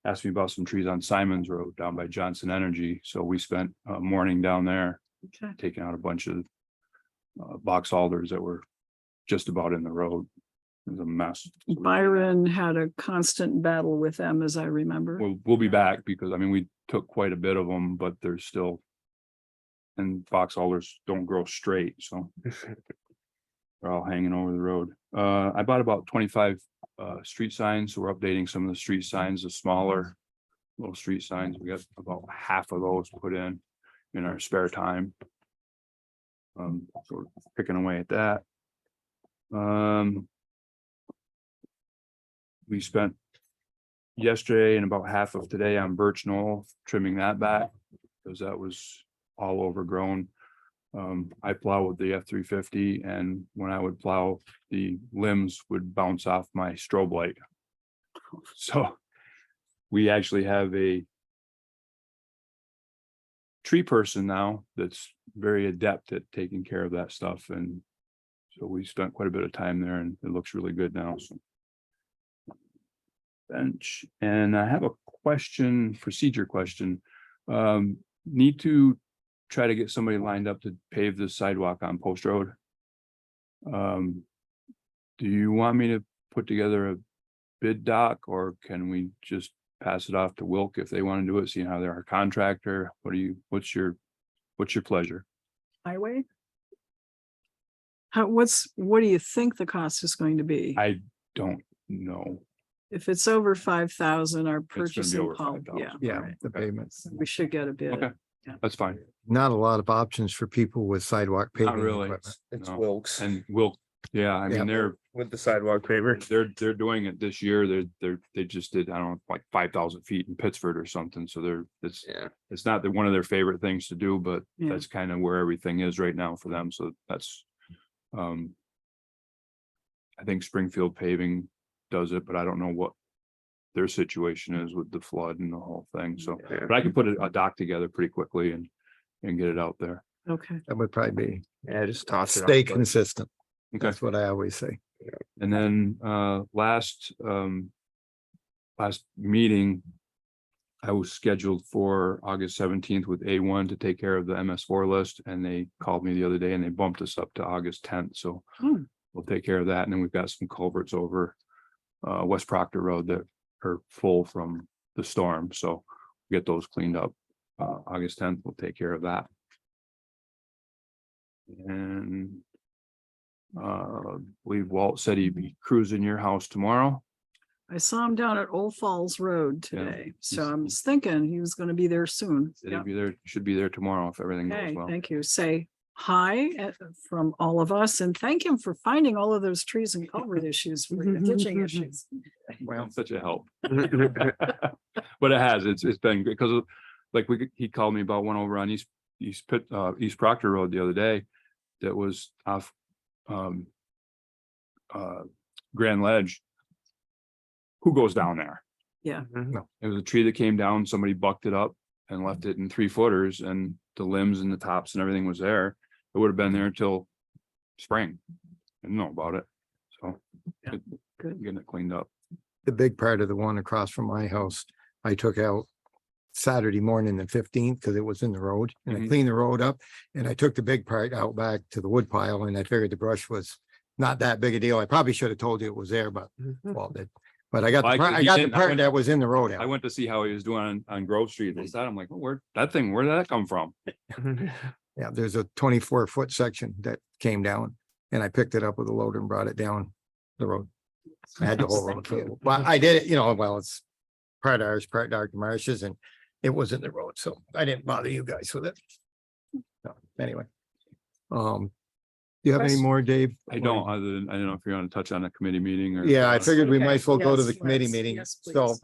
F: asked me about some trees on Simon's Road down by Johnson Energy. So we spent a morning down there
A: Okay.
F: taking out a bunch of box alders that were just about in the road. It was a mess.
A: Byron had a constant battle with them, as I remember.
F: We'll be back because we took quite a bit of them, but there's still. And box alders don't grow straight, so. They're all hanging over the road. I bought about 25 street signs, so we're updating some of the street signs, the smaller. Little street signs, we got about half of those put in our spare time. sort of picking away at that. We spent yesterday and about half of today on Birch Knoll, trimming that back, because that was all overgrown. I plow with the F-350, and when I would plow, the limbs would bounce off my strobe light. So we actually have a tree person now that's very adept at taking care of that stuff, and so we spent quite a bit of time there, and it looks really good now. So bench, and I have a procedure question. Need to try to get somebody lined up to pave the sidewalk on Post Road. Do you want me to put together a bid doc, or can we just pass it off to Wilk if they want to do it, seeing how they're our contractor? What's your pleasure?
A: Highway? What do you think the cost is going to be?
F: I don't know.
A: If it's over 5,000, our
F: be
A: purchasing
F: over
A: pol-
F: 5,000.
A: yeah.
E: Yeah,
A: right.
E: the payments.
A: We should get a bid.
F: Okay. That's fine.
E: Not a lot of options for people with sidewalk paving.
F: Not really.
E: equipment.
B: It's
F: No.
B: Wilkes
F: And Wilk, yeah, I
E: Yeah.
F: mean, they're
B: with the sidewalk paver.
F: they're doing it this year. They just did, I don't know, like 5,000 feet in Pittsford or something. So
B: Yeah.
F: it's not that one of their favorite things to do, but
A: Yeah.
F: that's kind of where everything is right now for them. So that's, I think Springfield Paving does it, but I don't know what their situation is with the flood and the whole thing. So,
B: Yeah.
F: but I can put a doc together pretty quickly and get it out there.
A: Okay.
E: That would probably be,
B: Yeah, just toss it.
E: stay
B: off, but-
E: consistent.
F: Okay.
E: That's what I always say.
F: And then last meeting, I was scheduled for August 17th with A1 to take care of the MS4 list, and they called me the other day and they bumped us up to August 10th. So
A: Hmm.
F: we'll take care of that. And then we've got some culverts over West Proctor Road that are full from the storm. So get those cleaned up. August 10th, we'll take care of that. And I believe Walt said he'd be cruising your house tomorrow.
A: I saw him down at Old Falls Road
F: Yeah.
A: today, so I was thinking he was gonna be there soon.
F: Said
A: Yeah.
F: he'd be there, should be there tomorrow if everything goes
A: Okay,
F: well.
A: thank you. Say hi from all of us and thank him for finding all of those trees and culvert issues, for the ditching issues.
F: Well, such a help. But it has, it's been great, because like he called me about one over on East Proctor Road the other day. That was off Grand Ledge. Who goes down there?
A: Yeah.
F: It was a tree that came down, somebody bucked it up and left it in 3-footers, and the limbs and the tops and everything was there. It would have been there until spring. I didn't know about it. So
A: Yeah, good.
F: getting it cleaned up.
E: The big part of the one across from my house, I took out Saturday morning, the 15th, because it was in the road, and I
F: Mhm.
E: cleaned the road up, and I took the big part out back to the wood pile, and I figured the brush was not that big a deal. I probably should have told you it was there, but well, but I got
F: Well,
E: the part,
F: he
E: I got the
F: didn't. I
E: part
F: went-
E: that was in the road.
F: I
E: out.
F: went to see how he was doing on Grove Street. And I'm like, oh, where did that come from?
E: Yeah, there's a 24-foot section that came down, and I picked it up with a loader and brought it down the road. I had the whole road. filled. Well, I did it, well, it's part ours, part Dr. Marsh's, and it was in the road, so I didn't bother you guys with it. So, anyway. Do you have any
A: Question?
E: more, Dave?
F: I don't, other than, I don't know if you're on touch on a committee meeting or.
E: Yeah, I figured we
A: Okay,
E: might as well go to
A: yes,
E: the committee
A: let's-
E: meeting.
A: yes,
E: So
A: please.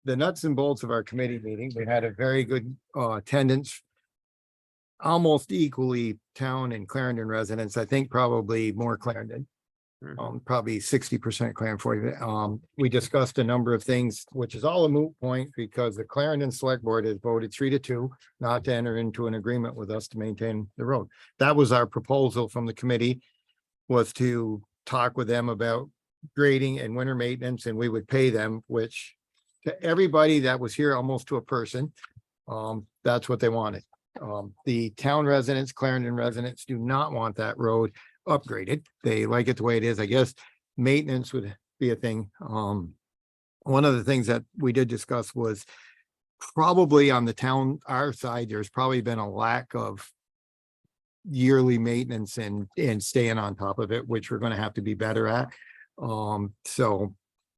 E: the nuts and bolts of our committee meeting, we had a very good attendance. Almost equally town and Clarendon residents, I think probably more Clarendon. Probably 60% Clarendon, 40. We discussed a number of things, which is all a moot point because the Clarendon Select Board has voted 3-2 not to enter into an agreement with us to maintain the road. That was our proposal from the committee, was to talk with them about grading and winter maintenance, and we would pay them, which to everybody that was here, almost to a person, that's what they wanted. The town residents, Clarendon residents do not want that road upgraded. They like it the way it is. I guess maintenance would be a thing. One of the things that we did discuss was probably on the town, our side, there's probably been a lack of yearly maintenance and staying on top of it, which we're going to have to be better at. So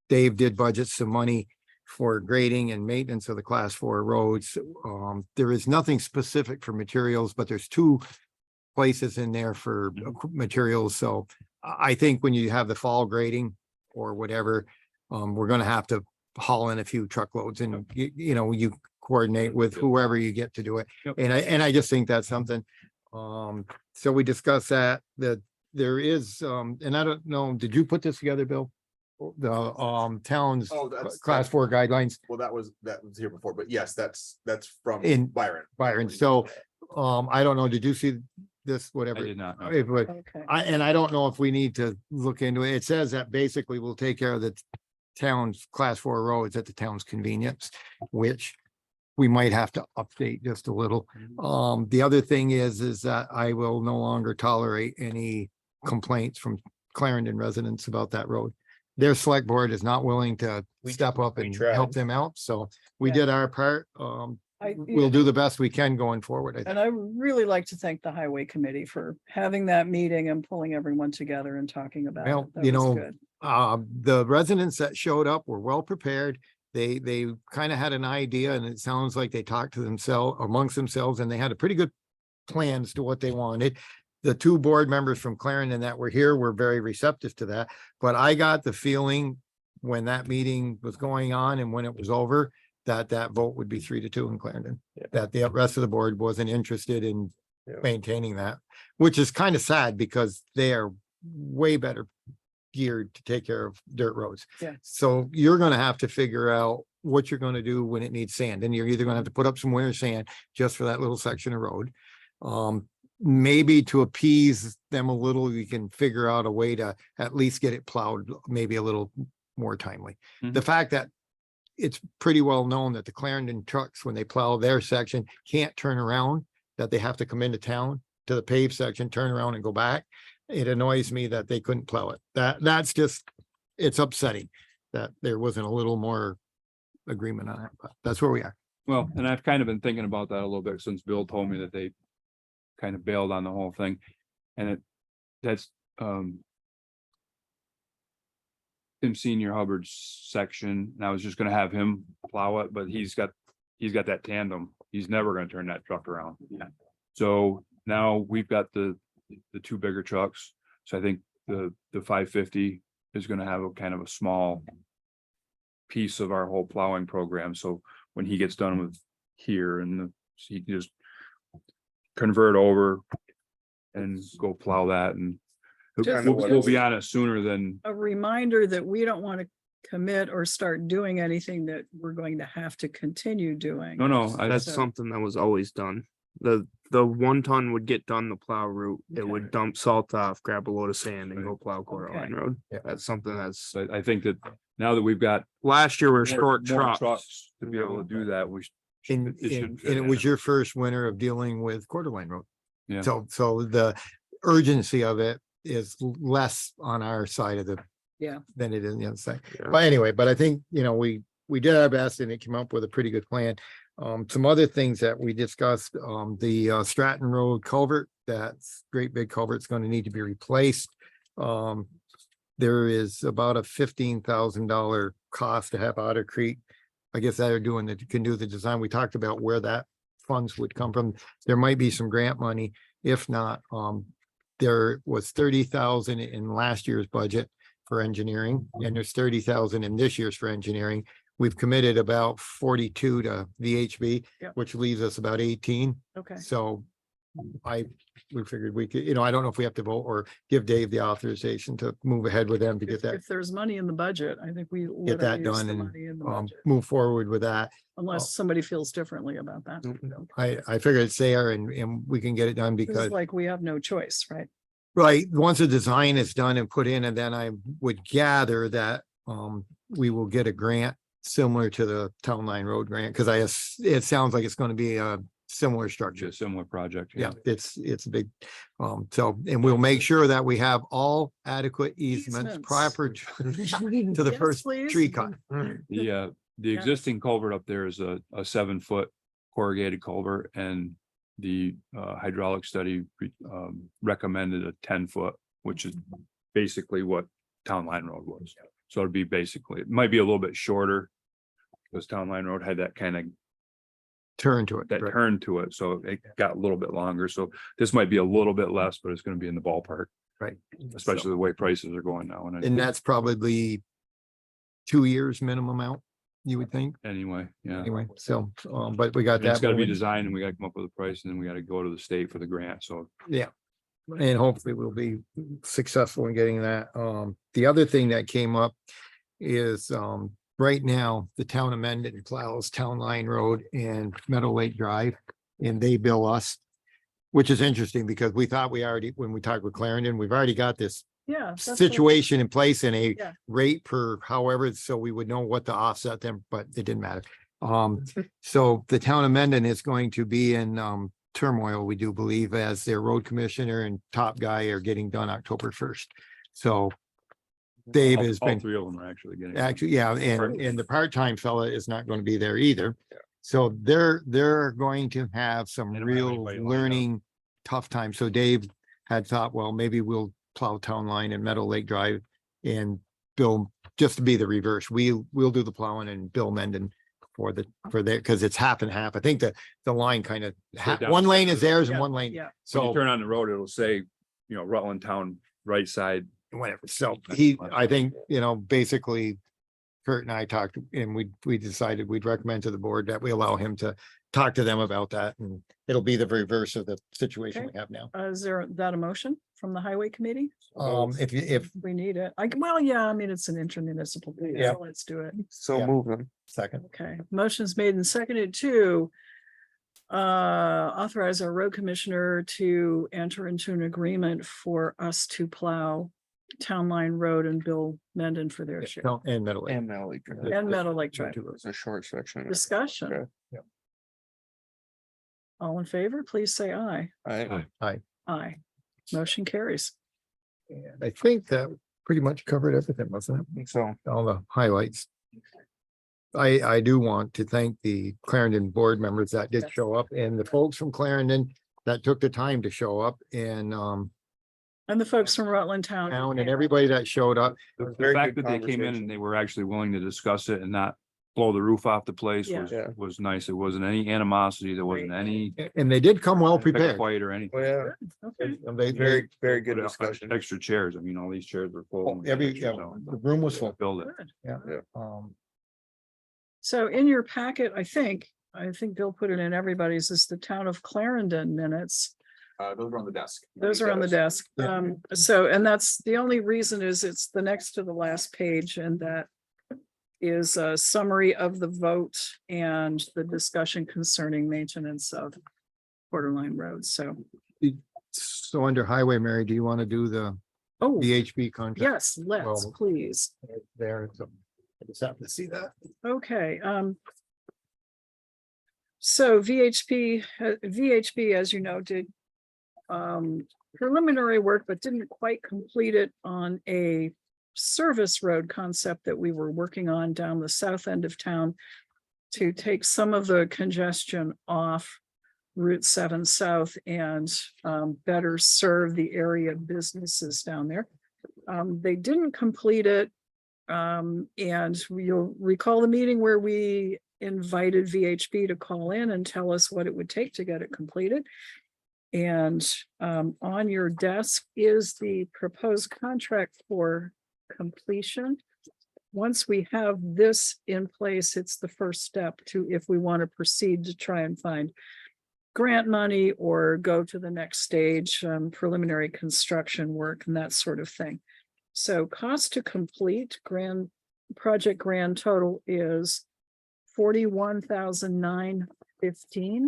E: Dave did budget some money for grading and maintenance of the class 4 roads. There is nothing specific for materials, but there's 2 places in there for materials, so I think when you have the fall grading or whatever, we're gonna have to haul in a few truckloads and you coordinate with whoever you get to do it.
F: Yep.
E: And I just think that's something, so we discussed that there is, and I don't know, did you put this together, Bill? The town's
B: Oh, that's-
E: class 4 guidelines
B: Well, that was here before, but yes, that's from
E: In
B: Byron.
E: Byron, so I don't know, did you see this,
F: I
E: whatever?
F: did not. know.
E: But
A: Okay.
E: I don't know if we need to look into it. It says that basically we'll take care of the town's class 4 roads at the town's convenience, which we might have to update just a little. The other thing is that I will no longer tolerate any complaints from Clarendon residents about that road. Their select board is not willing to step up
B: we
E: and
B: tried.
E: help them out, so we
A: Yeah.
E: did our part. We'll do the best we can going forward. I think.
A: And I would really like to thank the highway committee for having that meeting and pulling everyone together and talking about
E: Well,
A: it. That
E: you
A: was
E: know,
A: good.
E: The residents that showed up were well prepared. They kind of had an idea, and it sounds like they talked to themselves amongst themselves, and they had a pretty good plans to what they wanted. The 2 board members from Clarendon that were here were very receptive to that, but I got the feeling when that meeting was going on and when it was over, that vote would be 3-2 in Clarendon.
B: Yeah.
E: That the rest of the board wasn't interested in
B: Yeah.
E: maintaining that, which is kind of sad because they are way better geared to take care of dirt roads.
A: Yeah.
E: So you're gonna have to figure out what you're gonna do when it needs sand, and you're either gonna have to put up some winter sand just for that little section of road. Maybe to appease them a little, you can figure out a way to at least get it plowed maybe a little more timely.
F: Mhm.
E: The fact that it's pretty well known that the Clarendon trucks, when they plow their section, can't turn around, that they have to come into town to the paved section, turn around and go back. It annoys me that they couldn't plow it. That's just, it's upsetting that there wasn't a little more agreement on it, but that's where we are.
F: Well, and I've kind of been thinking about that a little bit since Bill told me that they kind of bailed on the whole thing. And that's Tim Senior Hubbard's section, and I was just gonna have him plow it, but he's got that tandem. He's never gonna turn that truck around. So now we've got the 2 bigger trucks. So I think the 550 is gonna have a kind of a small piece of our whole plowing program. So when he gets done with here he can just convert over and go plow that, and
A: Just-
F: we'll be on it sooner than,
A: A reminder that we don't want to commit or start doing anything that we're going to have to continue doing.
F: no,
B: That's
A: So-
B: something that was always done. The 1 ton would get done the plow route. It would dump salt off, grab a load of sand and go plow Coraline Road.
E: Yeah.
B: That's something that's,
F: so I think that now that we've got
B: last year we're
F: more
B: short trucks.
F: to be able to do that, we
E: And,
F: It should
E: and
F: fit
E: and it
F: in.
E: was your first winter of dealing with Coeur d'Alene Road.
F: Yeah.
E: So the urgency of it is less on our side of the.
A: Yeah.
E: Than it is on the other side.
B: Yeah.
E: But anyway, but I think, we did our best and it came up with a pretty good plan. Some other things that we discussed, the Stratton Road culvert, that's great big culvert's gonna need to be replaced. There is about a $15,000 cost to have Otter Creek. I guess they're can do the design. We talked about where that funds would come from. There might be some grant money. If not, there was 30,000 in last year's budget for engineering, and there's 30,000 in this year's for engineering. We've committed about 42 to VHB,
A: Yep.
E: which leaves us about 18.
A: Okay.
E: So we figured we could, I don't know if we have to vote or give Dave the authorization to move ahead with them to get that,
A: If there's money in the budget, I think we. let
E: that
A: them use
E: done
A: the
E: and,
A: money in the
E: um,
A: budget,
E: move forward with that.
A: Unless somebody feels differently about that.
E: I figured it's there and we can get it done
A: It's
E: because,
A: like we have no choice, right?
E: right, once the design is done and put in, and then I would gather that, we will get a grant similar to the Town Line Road grant, because it sounds like it's going to be a similar structure.
F: a similar project.
E: Yeah, it's a big, and we'll make sure that we have all adequate easements
A: Easements.
E: proper to the
A: Yes,
E: first
A: please.
E: tree cut.
F: The
A: Yeah.
F: existing culvert up there is a 7-foot corrugated culvert, and the hydraulic study recommended a 10-foot, which is basically what Town Line Road was. So it'd be basically, it might be a little bit shorter, because Town Line Road had that kind of
E: turn to it.
F: that
E: correct.
F: turn to it. So it got a little bit longer. So this might be a little bit less, but it's gonna be in the ballpark,
E: Right.
F: especially the way prices are going now.
E: And that's probably 2 years minimum out, you would think,
F: Anyway, yeah.
E: anyway, so, but we got
F: And it's
E: that.
F: gotta be
E: moving.
F: designed and we gotta come up with a price and then we gotta go to the state for the grant. So
E: Yeah. And hopefully we'll be successful in getting that. The other thing that came up is, right now, the town of Mendon plows Town Line Road and Meadow Lake Drive, and they bill us. Which is interesting because we thought we already, when we talked with Clarendon, we've already got this
A: Yeah. that's what-
E: situation in place and a
A: Yeah.
E: rate per however, so we would know what to offset them, but it didn't matter. So the town of Mendon is going to be in turmoil, we do believe, as their road commissioner and top guy are getting done October 1st. So Dave has
F: all
E: been,
F: three of them are actually getting.
E: actually, yeah, and the part-time fella is not going to be there either. So they're going to have some
F: They don't have
E: real
F: anybody lined up.
E: learning tough time. So Dave had thought, well, maybe we'll plow Town Line and Meadow Lake Drive and Bill, just to be the reverse. We'll do the plowing and Bill Mendon for their, because it's half and half. I think the line kind of,
F: down
E: one
F: the
E: lane
F: center.
E: is theirs and
A: Yeah,
E: one lane.
A: Yeah.
F: When you
E: So
F: turn on the road, it'll say, Rutland Town right side.
E: whatever. So I think, basically Kurt and I talked and we decided we'd recommend to the board that we allow him to talk to them about that, and it'll be the reverse of the situation we have now.
A: Is there that a motion from the highway committee?
E: If
A: We need it. Well, yeah, I mean, it's an intermunicipal. thing,
E: Yeah.
A: so let's do it.
B: So
E: Yeah.
B: move them.
E: second,
A: Okay, motion's made and seconded to authorize our road commissioner to enter into an agreement for us to plow Town Line Road and Bill Mendon for their share.
E: and Meadow Lake.
B: And Meadow Lake Drive.
A: And Meadow Lake Drive.
B: It's a short section.
A: Discussion.
B: Okay.
E: Yep.
A: All in favor, please say aye. Aye. Motion carries.
E: And I think that pretty much covered everything, wasn't it?
B: So,
E: All the highlights. I do want to thank the Clarendon board members that did show up and the folks from Clarendon that took the time to show up and
A: And the folks from Rutland Town.
E: town and everybody that showed up.
F: The
B: Very
F: fact
B: good
F: that they came in
B: conversation.
F: and they were actually willing to discuss it and not blow the roof off the place
A: Yeah.
F: was,
B: Yeah.
F: was nice. It wasn't any animosity. There wasn't any
E: And they did come well
F: pick a
E: prepared.
F: fight or anything.
B: well, yeah,
A: Okay,
E: And they-
B: very, very good
F: Put out
B: discussion.
F: Extra chairs. I mean, all these chairs were full.
E: Oh, every, yeah,
F: So,
E: the room was full.
F: Build it.
A: good.
E: Um,
A: So in your packet, I think Bill put it in everybody's, is the town of Clarendon minutes.
H: Those are on the desk.
A: Those are on the desk.
E: Yeah.
A: So, and that's the only reason is it's the next to the last page, and that is a summary of the vote and the discussion concerning maintenance of Borderline Road. So,
E: So under highway, Mary, do you want to do the
A: oh,
E: VHB contract?
A: yes, let's,
E: Well-
A: please.
E: There, so I just have to see that.
A: Okay, so VHB, as you know, did preliminary work, but didn't quite complete it on a service road concept that we were working on down the south end of town to take some of the congestion off Route 7 South and better serve the area businesses down there. They didn't complete it. And you'll recall the meeting where we invited VHB to call in and tell us what it would take to get it completed. And on your desk is the proposed contract for completion. Once we have this in place, it's the first step to, if we want to proceed to try and find grant money or go to the next stage, preliminary construction work and that sort of thing. So cost to complete project grand total is $41,915.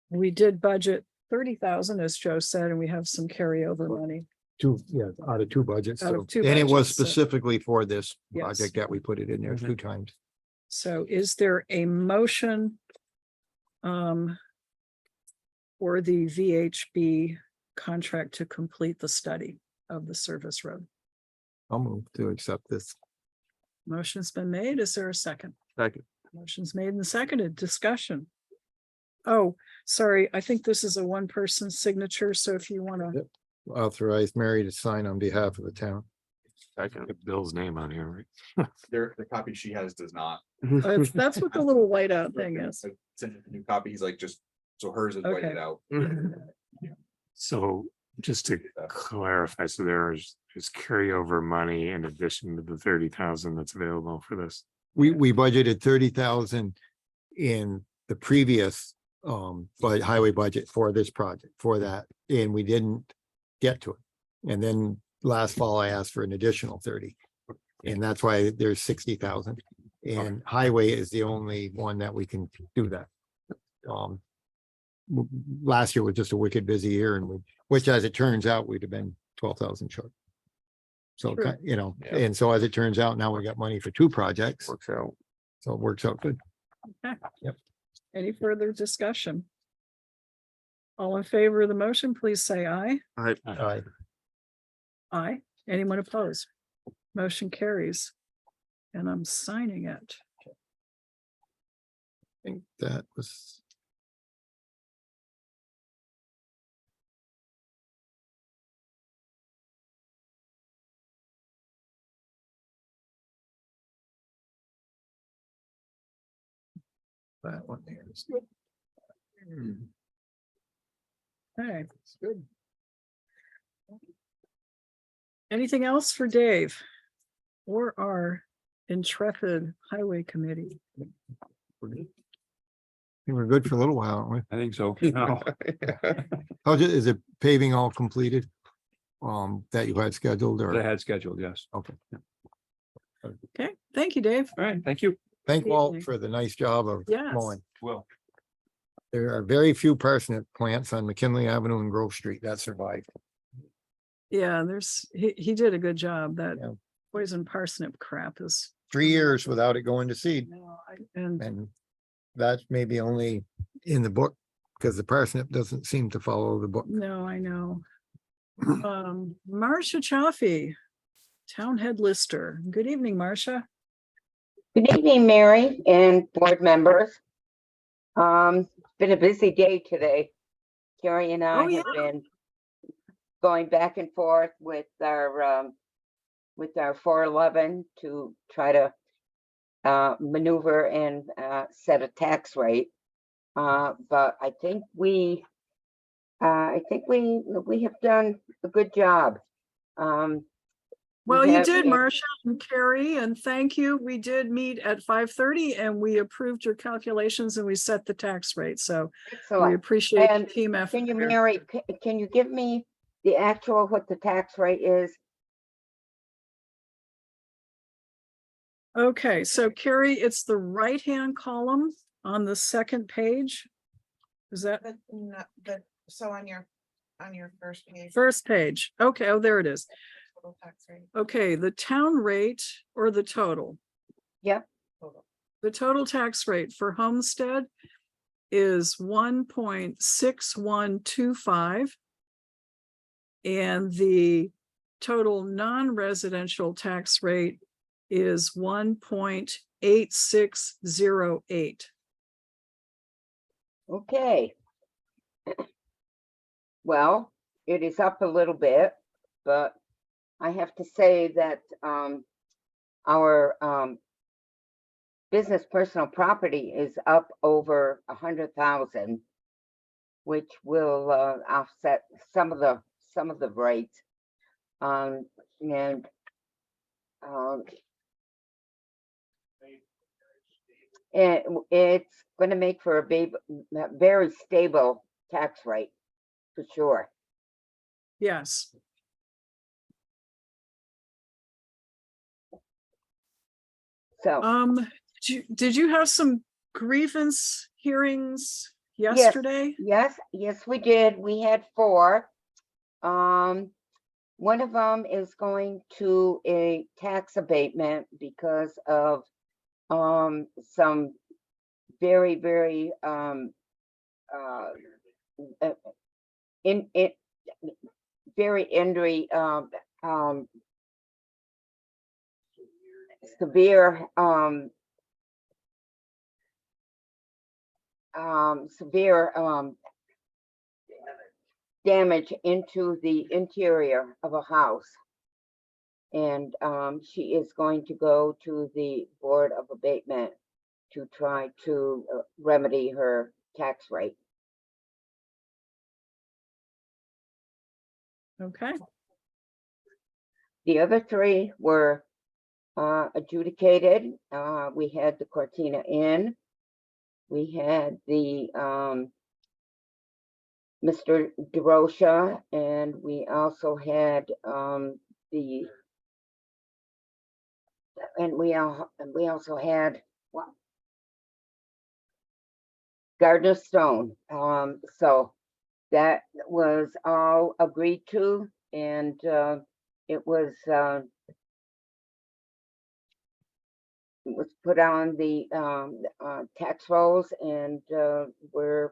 A: We did budget 30,000, as Joe said, and we have some carryover money.
E: Out of two budgets.
A: Out of
E: So-
A: two
E: And it was
A: budgets, so-
E: specifically for this
A: Yes.
E: project that we put it in there 2 times.
A: So is there a motion for the VHB contract to complete the study of the service road?
E: I'll move to accept this.
A: Motion's been made. Is there a second?
B: second.
A: Motion's made and seconded. Discussion. Oh, sorry, I think this is a one-person signature, so if you want to,
E: Authorize Mary to sign on behalf of the town.
B: Second.
D: Get Bill's name on here, right?
K: The copy she has does not.
A: That's what the little whiteout thing is.
K: I sent him a new copy. He's like, just, so hers is whited
A: Okay.
K: out.
D: So just to clarify, so there's carryover money in addition to the 30,000 that's available for this.
E: We budgeted 30,000 in the previous but highway budget for this project, for that, and we didn't get to it. And then last fall, I asked for an additional 30. And that's why there's 60,000. And highway is the only one that we can do that. Last year was just a wicked busy year, and which as it turns out, we'd have been 12,000 short. So,
A: True.
E: you know,
B: Yeah.
E: and so as it turns out, now we got money for 2 projects,
B: Works out.
E: so it works out good.
A: Any further discussion? All in favor of the motion, please say aye.
E: I
A: Aye. Anyone opposed? Motion carries. And I'm signing it.
E: think that was. That one there is good.
A: Okay. Good. Anything else for Dave? Or our intrepid highway committee?
E: We're good for a little while, aren't we?
F: I think so.
E: Is it paving all completed? That you had scheduled
F: That I
E: or?
F: had scheduled, yes.
E: Okay.
A: Okay, thank you, Dave.
F: All right, thank you.
E: Thank Walt
A: evening.
E: for the nice job of
A: Yes.
E: mowing.
F: Well,
E: There are very few parsnip plants on McKinley Avenue and Grove Street that survived.
A: Yeah, he did a good job. That
E: Yeah.
A: poison parsnip crap is.
E: 3 years without it going to seed.
A: And
E: And that's maybe only in the book because the parsnip doesn't seem to follow the book.
A: no, I know. Marcia Chaffee, Town Head Lister. Good evening, Marcia.
L: Good evening, Mary and board members. It's been a busy day today. Carrie and I
A: Oh,
L: have been going back and forth with our 411 to try to maneuver and set a tax rate. But I think we have done a good job.
A: Well,
L: We
A: you
L: have
A: did,
L: a-
A: Marcia and Carrie, and thank you. We did meet at 5:30 and we approved your calculations and we set the tax rate. So we
L: Excellent.
A: appreciate the
L: And
A: team effort.
L: Can you,
A: there.
L: Mary, can you give me the actual, what the tax rate is?
A: Okay, so Carrie, it's the right-hand column on the second page. Is that
M: So on your first page.
A: first page? Okay, oh, there it is.
M: Total tax rate.
A: Okay, the town rate or the total?
L: Yep.
A: The total tax rate for homestead is 1.6125. And the total non-residential tax rate is 1.8608.
L: Okay. Well, it is up a little bit, but I have to say that our business personal property is up over 100,000, which will offset some of the rates. It's going to make for a very stable tax rate, for sure.
A: Yes.
L: So,
A: Did you have some grievance hearings yesterday?
L: yes, we did. We had 4. One of them is going to a tax abatement because of some very, very severe damage into the interior of a house. And she is going to go to the Board of Abatement to try to remedy her tax rate.
A: Okay,
L: The other three were adjudicated. We had the Cortina Inn. We had the Mr. DeRocha, and we also had we also had what? Gardner Stone. So that was all agreed to, and it was put on the tax rolls, and we're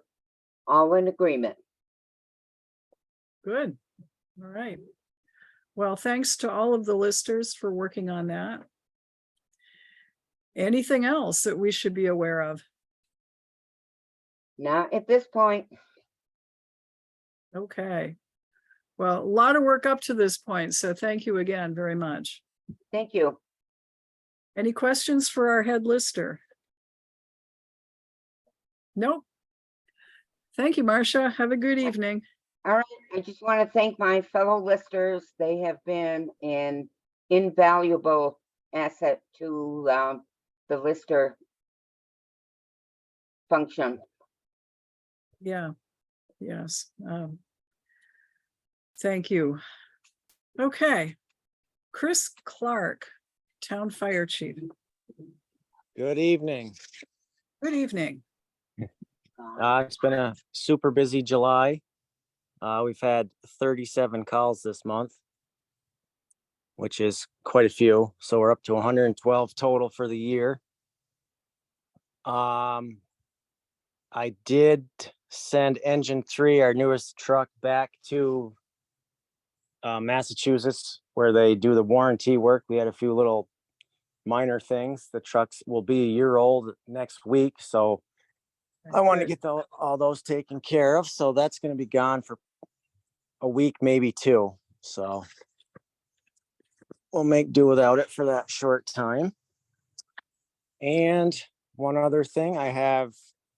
L: all in agreement.
A: good. All right. Well, thanks to all of the listers for working on that. Anything else that we should be aware of?
L: Not at this point.
A: Okay. Well, a lot of work up to this point, so thank you again very much.
L: Thank you.
A: Any questions for our head lister? Nope. Thank you, Marcia. Have a good evening.
L: All right, I just want to thank my fellow listers. They have been an invaluable asset to the lister function.
A: Yeah, yes. Thank you. Okay. Chris Clark, Town Fire Chief.
J: Good evening.
A: Good evening.
J: It's been a super busy July. We've had 37 calls this month, which is quite a few. So we're up to 112 total for the year. I did send Engine 3, our newest truck, back to Massachusetts, where they do the warranty work. We had a few little minor things. The trucks will be a year old next week, so I want to get all those taken care of. So that's going to be gone for a week, maybe two. So we'll make do without it for that short time. And one other thing, I have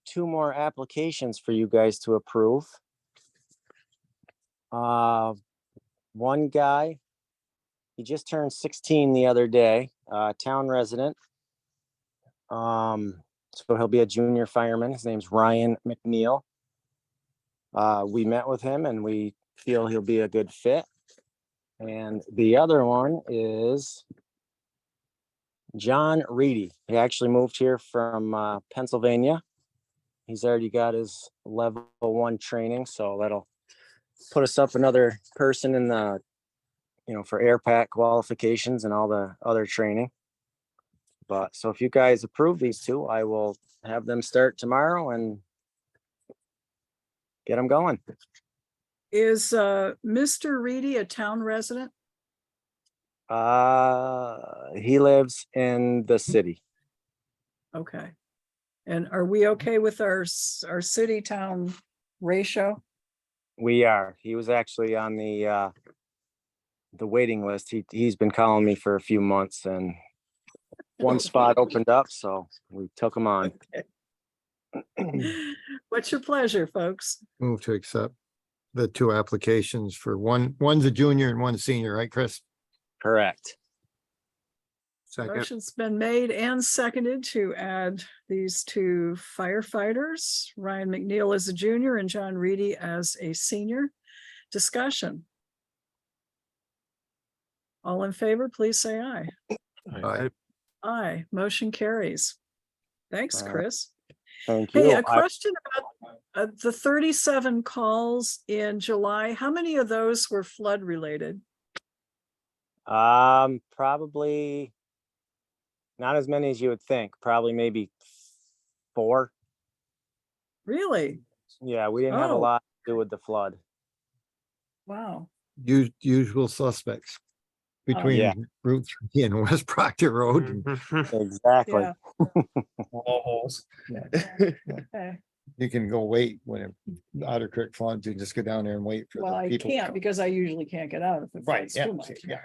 J: 2 more applications for you guys to approve. One guy, he just turned 16 the other day, town resident. So he'll be a junior fireman. His name's Ryan McNeil. We met with him and we feel he'll be a good fit. And the other one is John Reedy. He actually moved here from Pennsylvania. He's already got his level 1 training, so that'll put us up another person in the, for airpack qualifications and all the other training. But so if you guys approve these 2, I will have them start tomorrow and get them going.
A: Is Mr. Reedy a town resident?
J: He lives in the city.
A: Okay. And are we okay with our city town ratio?
J: We are. He was actually on the waiting list. He's been calling me for a few months, and one spot opened up, so we took him on.
A: What's your pleasure, folks?
E: Move to accept the 2 applications for one's a junior and one's senior, right, Chris?
J: Correct.
B: Second.
A: Motion's been made and seconded to add these 2 firefighters, Ryan McNeil as a junior and John Reedy as a senior. Discussion. All in favor, please say aye.
E: Aye.
A: Aye, motion carries. Thanks, Chris.
J: Thank you.
A: Hey, a question about the 37 calls in July. How many of those were flood related?
J: Probably not as many as you would think. Probably maybe 4.
A: Really?
J: Yeah, we didn't have a
A: Oh.
J: lot to do with the flood.
A: Wow.
E: Usual suspects between
J: Yeah.
E: Route 3 and West Proctor Road.
J: Exactly.
A: Yeah.
B: All holes.
A: Okay.
E: You can go wait when Otter Creek floods, you just go down there and wait for
A: Well,
E: the
A: I
E: people. to
A: can't
E: come.
A: because I usually can't get out if it
E: Right,
A: floods
E: yeah,
A: too much.
E: yeah,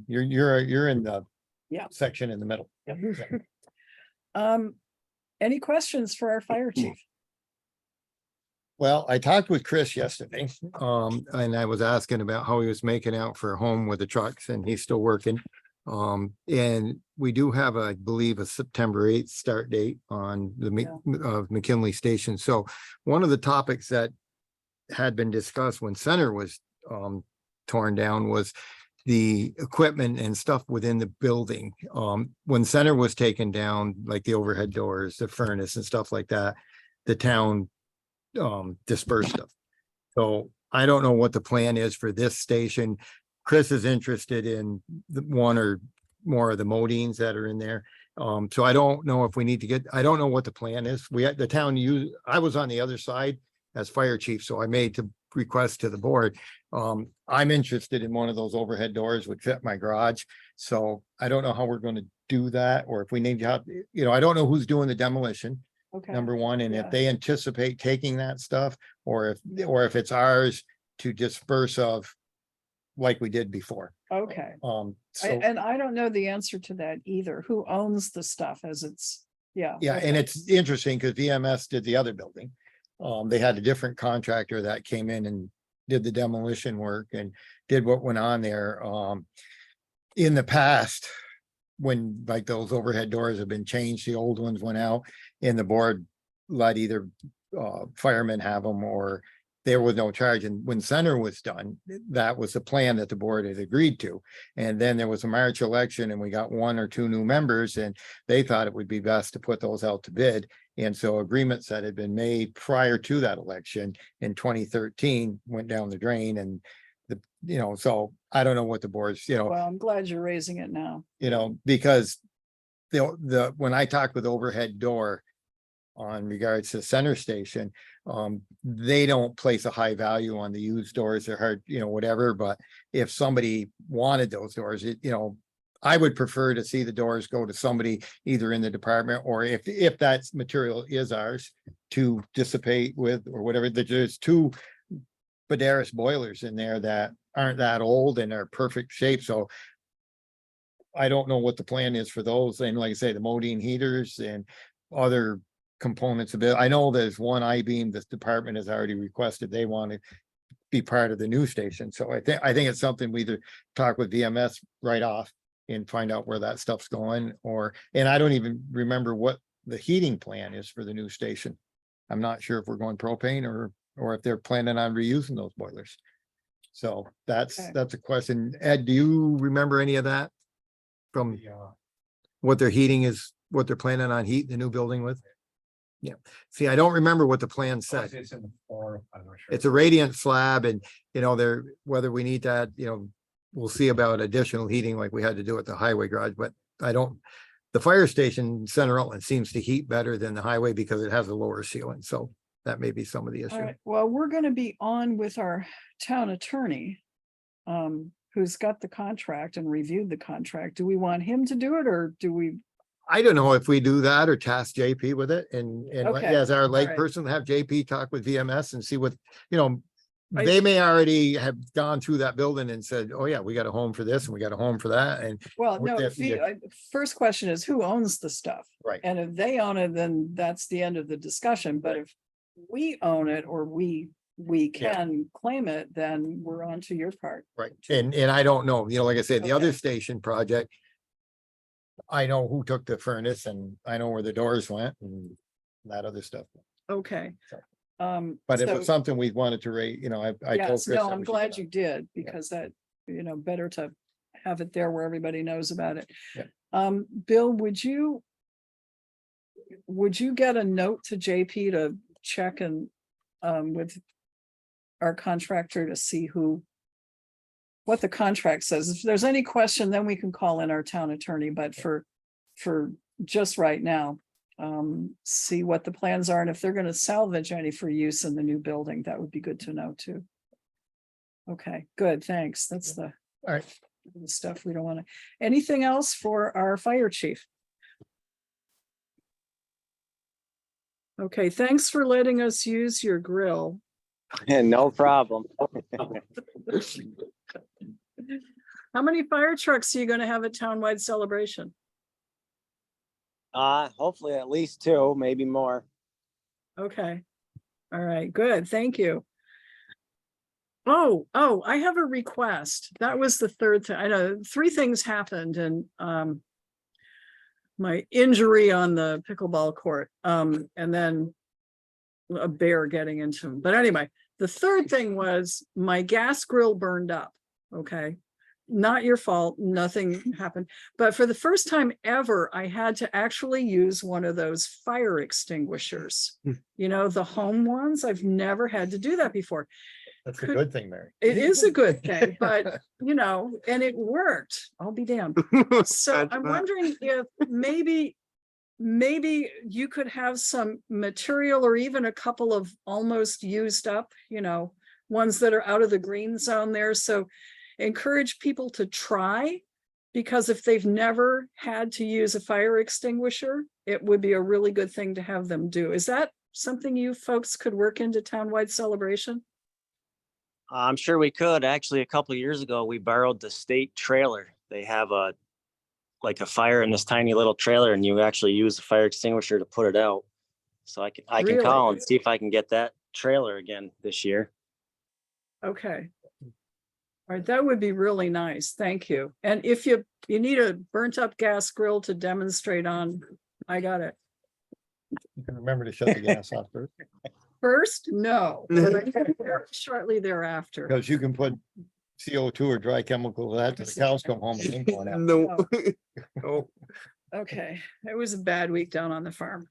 E: yeah. You're in the
A: Yeah.
E: section in the middle.
A: Any questions for our fire chief?
E: Well, I talked with Chris yesterday, and I was asking about how he was making out for a home with the trucks, and he's still working. And we do have, I believe, a September 8th start date on the McKinley Station. So one of the topics that had been discussed when Center was torn down was the equipment and stuff within the building. When Center was taken down, like the overhead doors, the furnace and stuff like that, the town dispersed stuff. So I don't know what the plan is for this station. Chris is interested in the one or more of the modines that are in there. So I don't know if we need to get, I don't know what the plan is. We had the town use, I was on the other side as fire chief, so I made to request to the board. I'm interested in one of those overhead doors would fit my garage. So I don't know how we're going to do that, or if we need to have, I don't know who's doing the demolition.
A: Okay.
E: Number one, and
A: Yeah.
E: if they anticipate taking that stuff, or if it's ours to disperse of like we did before.
A: Okay.
E: So,
A: And I don't know the answer to that either. Who owns the stuff as it's, yeah.
E: yeah, and it's interesting because VMS did the other building. They had a different contractor that came in and did the demolition work and did what went on there. In the past, when like those overhead doors have been changed, the old ones went out and the board let either firemen have them or there was no charge. And when Center was done, that was the plan that the board had agreed to. And then there was a March election and we got 1 or 2 new members and they thought it would be best to put those out to bid. And so agreements that had been made prior to that election in 2013 went down the drain and so I don't know what the board's,
A: Well, I'm glad you're raising it now.
E: because when I talked with Overhead Door on regards to Center Station, they don't place a high value on the used doors. They're hard, whatever, but if somebody wanted those doors, I would prefer to see the doors go to somebody either in the department or if that material is ours to dissipate with or whatever. There's 2 Badaris boilers in there that aren't that old and are perfect shape. So I don't know what the plan is for those. And like I say, the modine heaters and other components of it. I know there's one I-beam this department has already requested. They want to be part of the new station. So I think it's something we either talk with VMS right off and find out where that stuff's going and I don't even remember what the heating plan is for the new station. I'm not sure if we're going propane or if they're planning on reusing those boilers. So that's a question. Ed, do you remember any of that? From what their heating is, what they're planning on heating the new building with? Yeah. See, I don't remember what the plan said.
C: It's in the floor, I'm not sure.
E: It's a radiant slab and, whether we need that, we'll see about additional heating like we had to do at the highway garage, but the fire station in Center Rutland seems to heat better than the highway because it has a lower ceiling. So that may be some of the
A: All
E: issue.
A: right. Well, we're going to be on with our town attorney, who's got the contract and reviewed the contract. Do we want him to do it or do we?
E: I don't know if we do that or task JP with it and
A: Okay,
E: as our lake
A: all right.
E: person, have JP talk with VMS and see what,
A: I-
E: they may already have gone through that building and said, oh yeah, we got a home for this and we got a home for that. And
A: Well,
E: What
A: no,
E: if you-
A: first question is who owns the stuff?
E: Right.
A: And if they own it, then that's the end of the discussion. But if we own it or we can claim it, then we're on to your part.
E: right. And I don't know, like I said, the other
A: Okay.
E: station project. I know who took the furnace and I know where the doors went and that other stuff.
A: Okay.
E: So- But it was something we wanted to rate, I told
A: Yes,
E: Chris.
A: no,
E: that
A: I'm
E: we should
A: glad
E: do
A: you did because that, better to have it there where everybody knows about it.
E: Yeah.
A: Bill, would you get a note to JP to check and with our contractor to see what the contract says? If there's any question, then we can call in our town attorney, but for just right now, see what the plans are and if they're going to salvage any for use in the new building, that would be good to know too. Okay, good, thanks. That's the
E: All right.
A: the stuff we don't want to. Anything else for our fire chief? Okay, thanks for letting us use your grill.
J: No problem.
A: How many fire trucks are you gonna have at townwide celebration?
J: Hopefully at least 2, maybe more.
A: Okay. All right, good. Thank you. Oh, I have a request. That was the third thing. I know 3 things happened and my injury on the pickleball court, and then a bear getting into him. But anyway, the third thing was my gas grill burned up. Okay. Not your fault. Nothing happened. But for the first time ever, I had to actually use one of those fire extinguishers. You know, the home ones. I've never had to do that before.
E: That's a good thing, Mary.
A: It is a good thing, but you know, and it worked. I'll be damned. So I'm wondering if maybe you could have some material or even a couple of almost used up, you know, ones that are out of the green zone there. So encourage people to try, because if they've never had to use a fire extinguisher, it would be a really good thing to have them do. Is that something you folks could work into townwide celebration?
J: I'm sure we could. Actually, a couple of years ago, we borrowed the state trailer. They have a fire in this tiny little trailer, and you actually use a fire extinguisher to put it out. So I can
A: Really?
J: call and see if I can get that trailer again this year.
A: Okay. All right, that would be really nice. Thank you. And if you need a burnt up gas grill to demonstrate on, I got it.
E: You can remember to shut the gas off first,
A: First, no, shortly thereafter.
E: because you can put CO2 or dry chemical to that till the cows come home. and ain't going out.
B: No. Oh,
A: Okay, it was a bad week down on the farm.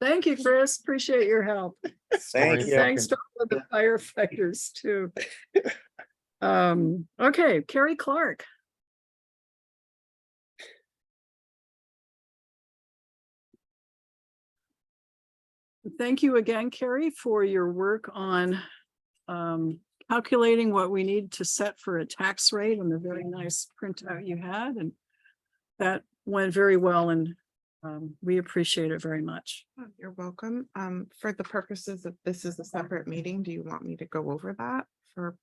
A: Thank you, Chris. Appreciate your help.
J: Thank you.
A: Thanks to all of the firefighters too. Okay, Carrie Clark. Thank you again, Carrie, for your work on calculating what we need to set for a tax rate and the very nice printout you had. And that went very well, and we appreciate it very much.
M: Oh, you're welcome. For the purposes of this is a separate meeting, do you want me to go over that for?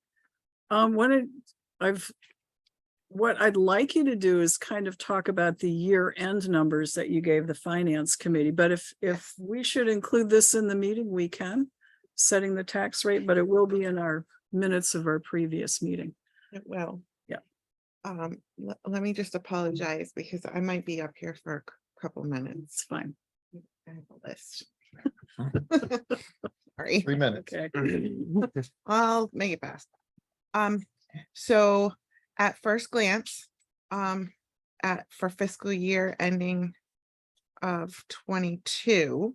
A: What I'd like you to do is kind of talk about the year end numbers that you gave the finance committee. But if we should include this in the meeting, we can, setting the tax rate, but it will be in our minutes of our previous meeting.
M: It will.
A: Yeah.
M: Let me just apologize because I might be up here for a couple minutes.
A: It's fine.
M: I have a list. Sorry.
E: 3 minutes.
A: Okay.
M: I'll make it fast. So at first glance, for fiscal year ending of 23,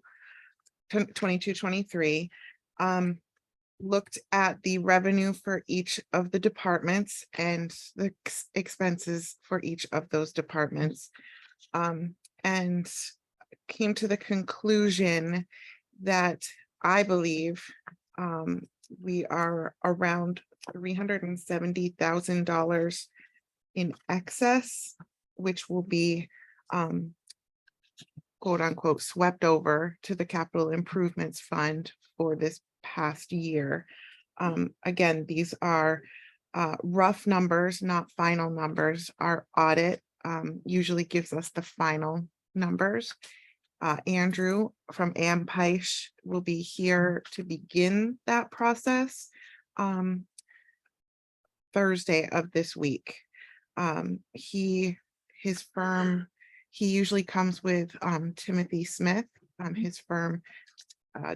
M: looked at the revenue for each of the departments and the expenses for each of those departments, and came to the conclusion that I believe we are around $370,000 in excess, which will be quote unquote swept over to the capital improvements fund for this past year. Again, these are rough numbers, not final numbers. Our audit usually gives us the final numbers. Andrew from AmPeisch will be here to begin that process Thursday of this week. His firm, he usually comes with Timothy Smith. His firm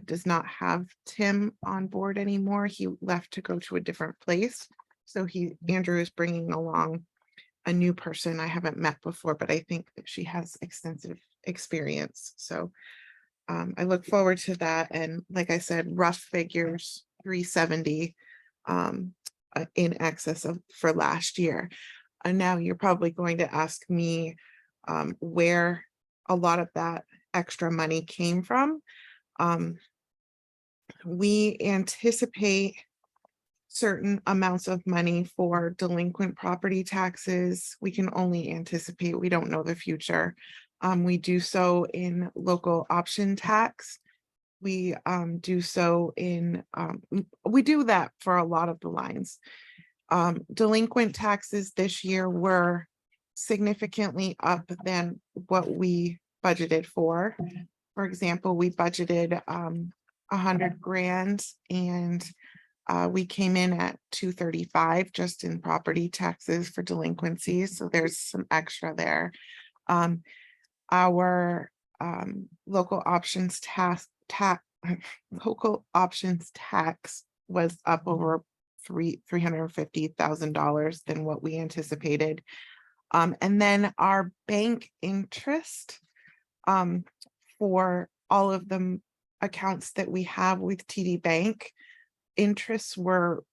M: does not have Tim on board anymore. He left to go to a different place. So Andrew is bringing along a new person I haven't met before, but I think that she has extensive experience. So I look forward to that. And like I said, rough figures, 370 in excess of for last year. And now you're probably going to ask me where a lot of that extra money came from. We anticipate certain amounts of money for delinquent property taxes. We can only anticipate, we don't know the future. We do so in local option tax. We do so in, we do that for a lot of the lines. Delinquent taxes this year were significantly up than what we budgeted for. For example, we budgeted 100 grand and we came in at 235 just in property taxes for delinquencies. So there's some extra there. Our local options local options tax was up over $350,000 than what we anticipated. And then our bank interest for all of the accounts that we have with TD Bank, interests were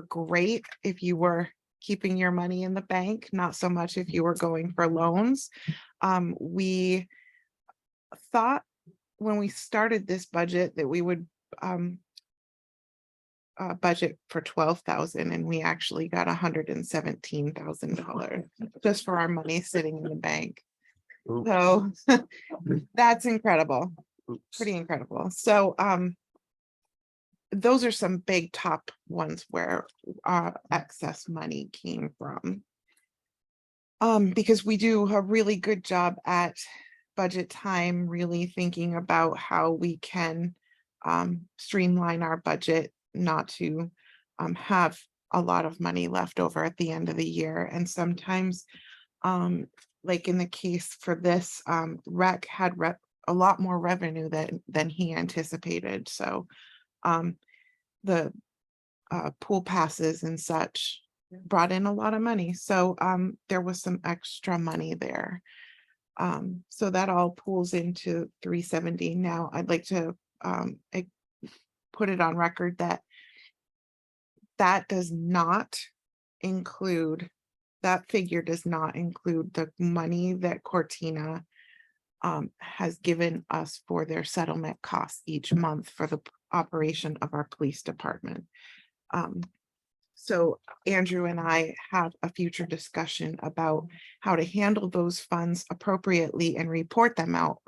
M: great if you were keeping your money in the bank, not so much if you were going for loans. We thought when we started this budget that we would budget for 12,000 and we actually got $117,000 just for our money sitting in the bank. So that's incredible, pretty incredible. So those are some big top ones where excess money came from. Because we do a really good job at budget time, really thinking about how we can streamline our budget, not to have a lot of money left over at the end of the year. And sometimes, like in the case for this, rec had a lot more revenue than he anticipated. So the pool passes and such brought in a lot of money. So there was some extra money there. So that all pulls into 370. Now I'd like to put it on record that does not include, that figure does not include the money that Cortina has given us for their settlement costs each month for the operation of our police department. So Andrew and I have a future discussion about how to handle those funds appropriately and report them out,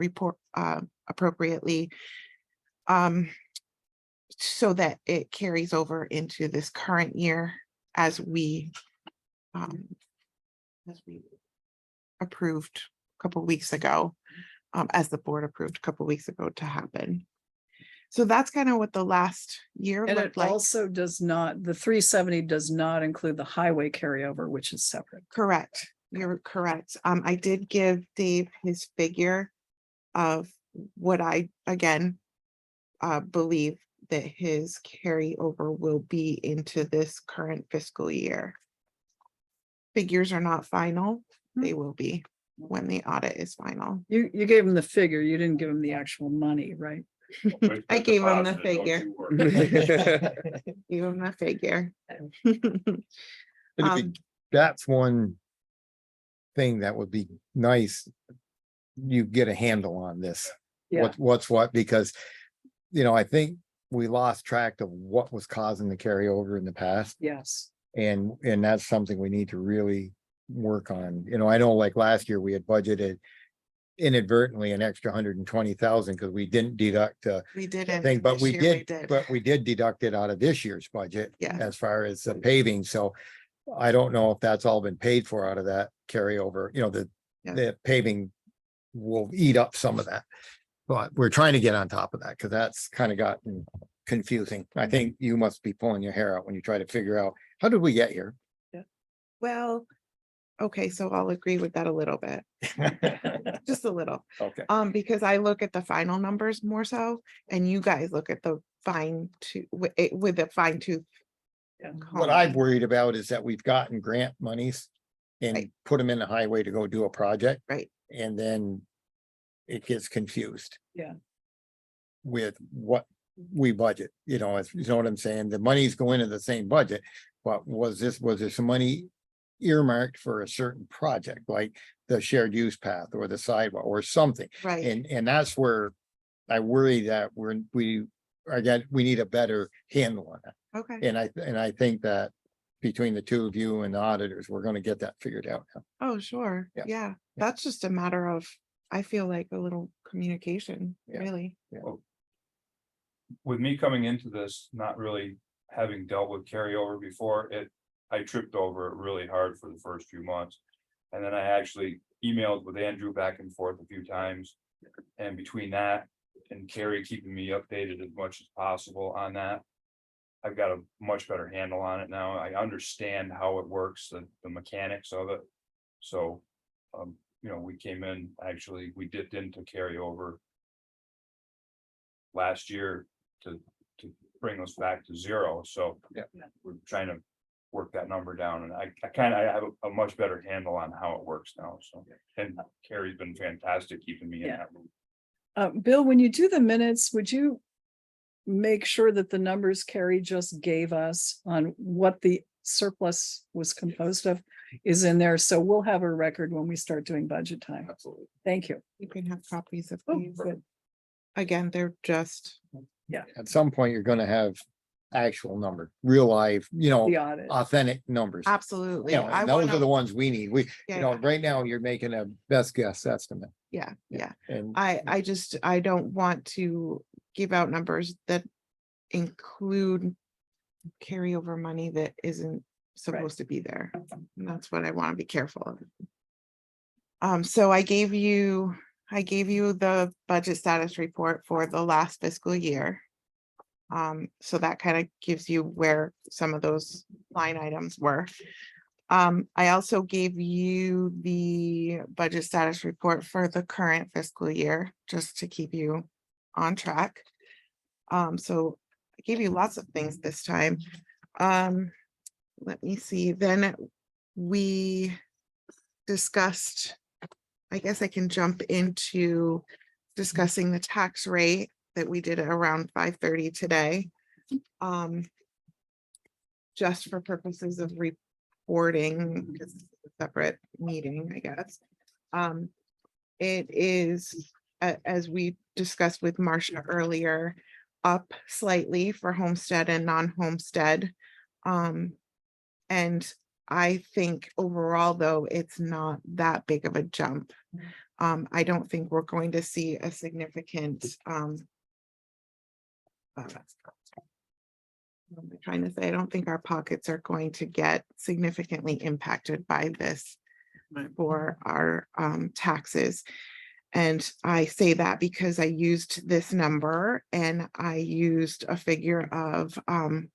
M: appropriately, so that it carries over into this current year as we approved a couple weeks ago, as the board approved a couple weeks ago to happen. So that's kind of what the last year
A: And
M: looked
A: it
M: like.
A: also does not, the 370 does not include the highway carryover, which is separate.
M: Correct. You're correct. I did give Dave his figure of what I, again, believe that his carryover will be into this current fiscal year. Figures are not final. They will be when the audit is final.
A: You gave him the figure, you didn't give him the actual money, right?
M: I gave him the figure. Give him the figure.
E: That's one thing that would be nice. You get a handle on this.
A: Yeah.
E: What's what, because, you know, I think we lost track of what was causing the carryover in the past.
A: Yes.
E: And that's something we need to really work on. You know, I know like last year we had budgeted inadvertently an extra 120,000 because we didn't deduct
M: We didn't.
E: thing, but
M: this
E: we
M: year
E: did, but we did deduct it out of this year's budget.
M: Yeah.
E: As far as the paving, so I don't know if that's all been paid for out of that carryover, you know,
M: Yeah.
E: the paving will eat up some of that. But we're trying to get on top of that because that's kind of gotten confusing. I think you must be pulling your hair out when you try to figure out, how did we get here?
M: Well, okay, so I'll agree with that a little bit, just a little.
E: Okay.
M: Because I look at the final numbers more so, and you guys look at the fine tooth with the fine tooth.
E: What I'm worried about is that we've gotten grant monies and
M: Right.
E: put them in the highway to go do a project.
M: Right.
E: And then it gets confused.
A: Yeah.
E: With what we budget, you know, you know what I'm saying? The monies go into the same budget, but was there some money earmarked for a certain project, like the shared use path or the sidewalk or something?
M: Right,
E: And that's where I worry that we need a better handle on that.
M: okay.
E: And I think that between the two of you and the auditors, we're gonna get that figured out now.
M: Oh, sure.
E: Yeah.
M: Yeah, that's just a matter of I feel like a little communication,
C: Yeah.
M: really.
F: With me coming into this, not really having dealt with carryover before, I tripped over it really hard for the first few months. And then I actually emailed with Andrew back and forth a few times. And between that and Carrie keeping me updated as much as possible on that, I've got a much better handle on it now. I understand how it works, the mechanics of it. So, we came in, actually, we dipped into carryover last year to bring us back to zero. So
C: Yeah.
F: we're trying to work that number down, and I have a much better handle on how it works now. So, and Carrie's been fantastic keeping me in
A: Yeah.
F: that loop.
A: Bill, when you do the minutes, would you make sure that the numbers Carrie just gave us on what the surplus was composed of is in there? So we'll have a record when we start doing budget time.
C: Absolutely.
A: Thank you.
M: You can have copies of
A: Oh,
M: these.
A: good.
M: Again, they're just,
E: At some point, you're gonna have actual number, real life,
A: The audit.
E: authentic numbers.
M: absolutely.
E: You know,
M: I
E: and those
M: wanna-
E: are the ones we need.
M: Yeah,
E: Right now, you're making a best guess estimate.
M: Yeah, yeah.
E: And
M: I don't want to give out numbers that include carryover money that isn't supposed to be there. And that's what I want to be careful of. So I gave you the budget status report for the last fiscal year. So that kind of gives you where some of those line items were. I also gave you the budget status report for the current fiscal year, just to keep you on track. So I gave you lots of things this time. Let me see, then we discussed, I guess I can jump into discussing the tax rate that we did at around 5:30 today. Just for purposes of reporting, because it's a separate meeting, I guess. It is, as we discussed with Marcia earlier, up slightly for homestead and non-homestead. And I think overall, though, it's not that big of a jump. I don't think we're going to see a significant what am I trying to say? I don't think our pockets are going to get significantly impacted by this for our taxes. And I say that because I used this number and I used a figure of an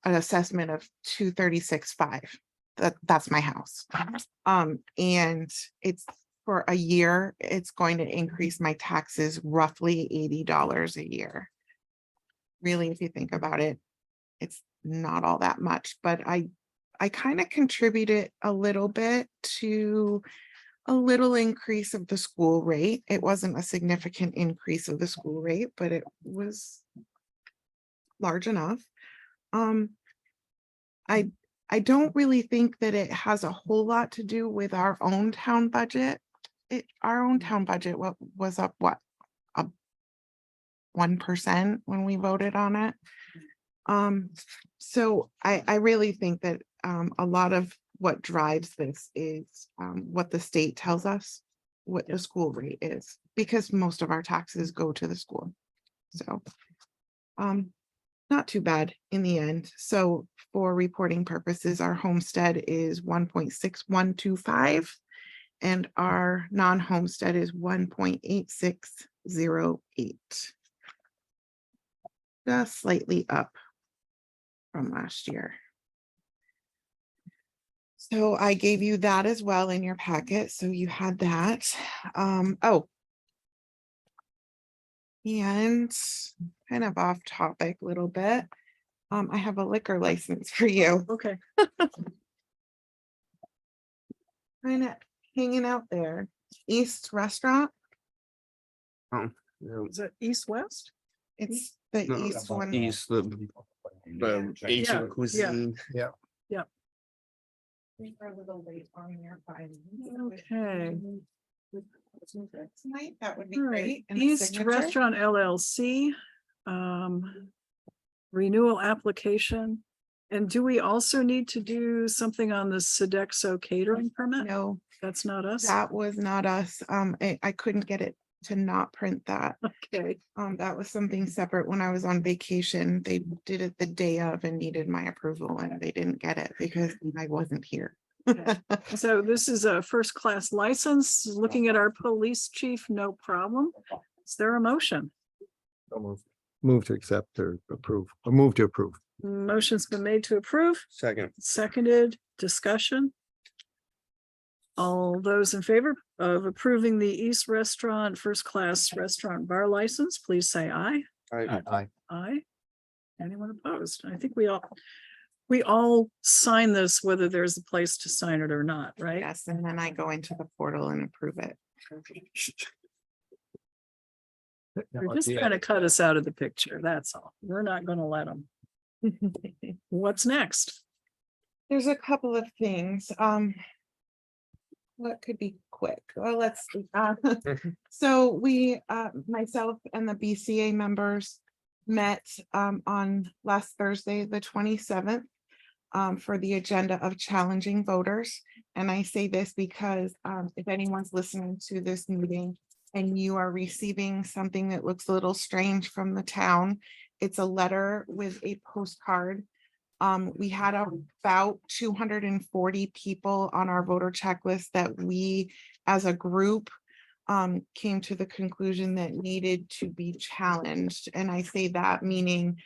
M: assessment of 236.5. That's my house. And it's for a year, it's going to increase my taxes roughly $80 a year. Really, if you think about it, it's not all that much, but I kind of contributed a little bit to a little increase of the school rate. It wasn't a significant increase of the school rate, but it was large enough. I don't really think that it has a whole lot to do with our own town budget. Our own town budget was up, what, 1% when we voted on it. So I really think that a lot of what drives this is what the state tells us what the school rate is, because most of our taxes go to the school. So not too bad in the end. So for reporting purposes, our homestead is 1.6125 and our non-homestead is 1.8608. Just slightly up from last year. So I gave you that as well in your packet, so you had that. Oh. And kind of off topic a little bit. I have a liquor license for you.
A: Okay.
M: Kind of hanging out there. East Restaurant.
B: Oh, yeah,
A: Is it east-west?
M: It's the
B: No,
M: east one.
B: East, the ancient
A: Yeah,
B: cuisine.
M: We were a little late on your filing.
A: Okay.
M: Tonight, that would be
A: All right,
M: great. And a
A: East
M: signature.
A: Restaurant LLC. Renewal application. And do we also need to do something on the Sodexo catering permit?
M: No,
A: That's not us.
M: That was not us. I couldn't get it to not print that.
A: Okay.
M: That was something separate when I was on vacation. They did it the day of and needed my approval and they didn't get it because I wasn't here.
A: So this is a first-class license. Looking at our police chief, no problem. Is there a motion?
E: Move to accept or approve, or move to approve.
A: Motion's been made to approve,
B: Second.
A: seconded, discussion. All those in favor of approving the East Restaurant First Class Restaurant Bar License, please say aye.
E: Aye.
A: Aye. Anyone opposed? I think we all sign this, whether there's a place to sign it or not, right?
M: Yes, and then I go into the portal and approve it.
A: They're just trying to cut us out of the picture, that's all. We're not gonna let them. What's next?
M: There's a couple of things, what could be quick? Well, let's see. So we, myself and the BCA members met, on last Thursday, the 27th, for the agenda of challenging voters. And I say this because, if anyone's listening to this meeting and you are receiving something that looks a little strange from the town, it's a letter with a postcard. We had about 240 people on our voter checklist that we, as a group, came to the conclusion that needed to be challenged. And I say that meaning,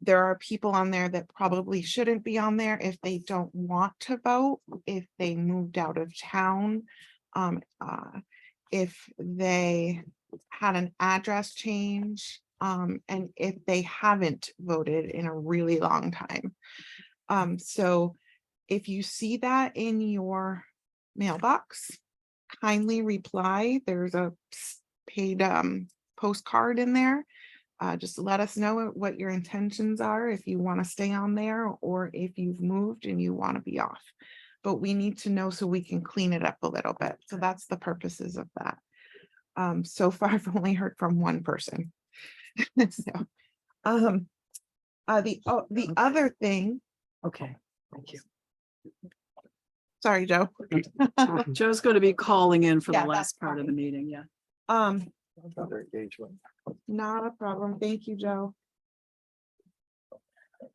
M: there are people on there that probably shouldn't be on there if they don't want to vote, if they moved out of town, if they had an address change, and if they haven't voted in a really long time. So if you see that in your mailbox, kindly reply. There's a paid postcard in there. Just let us know what your intentions are, if you want to stay on there or if you've moved and you want to be off. But we need to know so we can clean it up a little bit. So that's the purposes of that. So far, I've only heard from one person. So, the other thing,
A: Okay, thank you.
M: sorry, Joe.
A: Joe's going to be calling in for the
M: Yeah, that's
A: last part of the meeting, yeah.
E: Other engagement.
M: Not a problem. Thank you, Joe.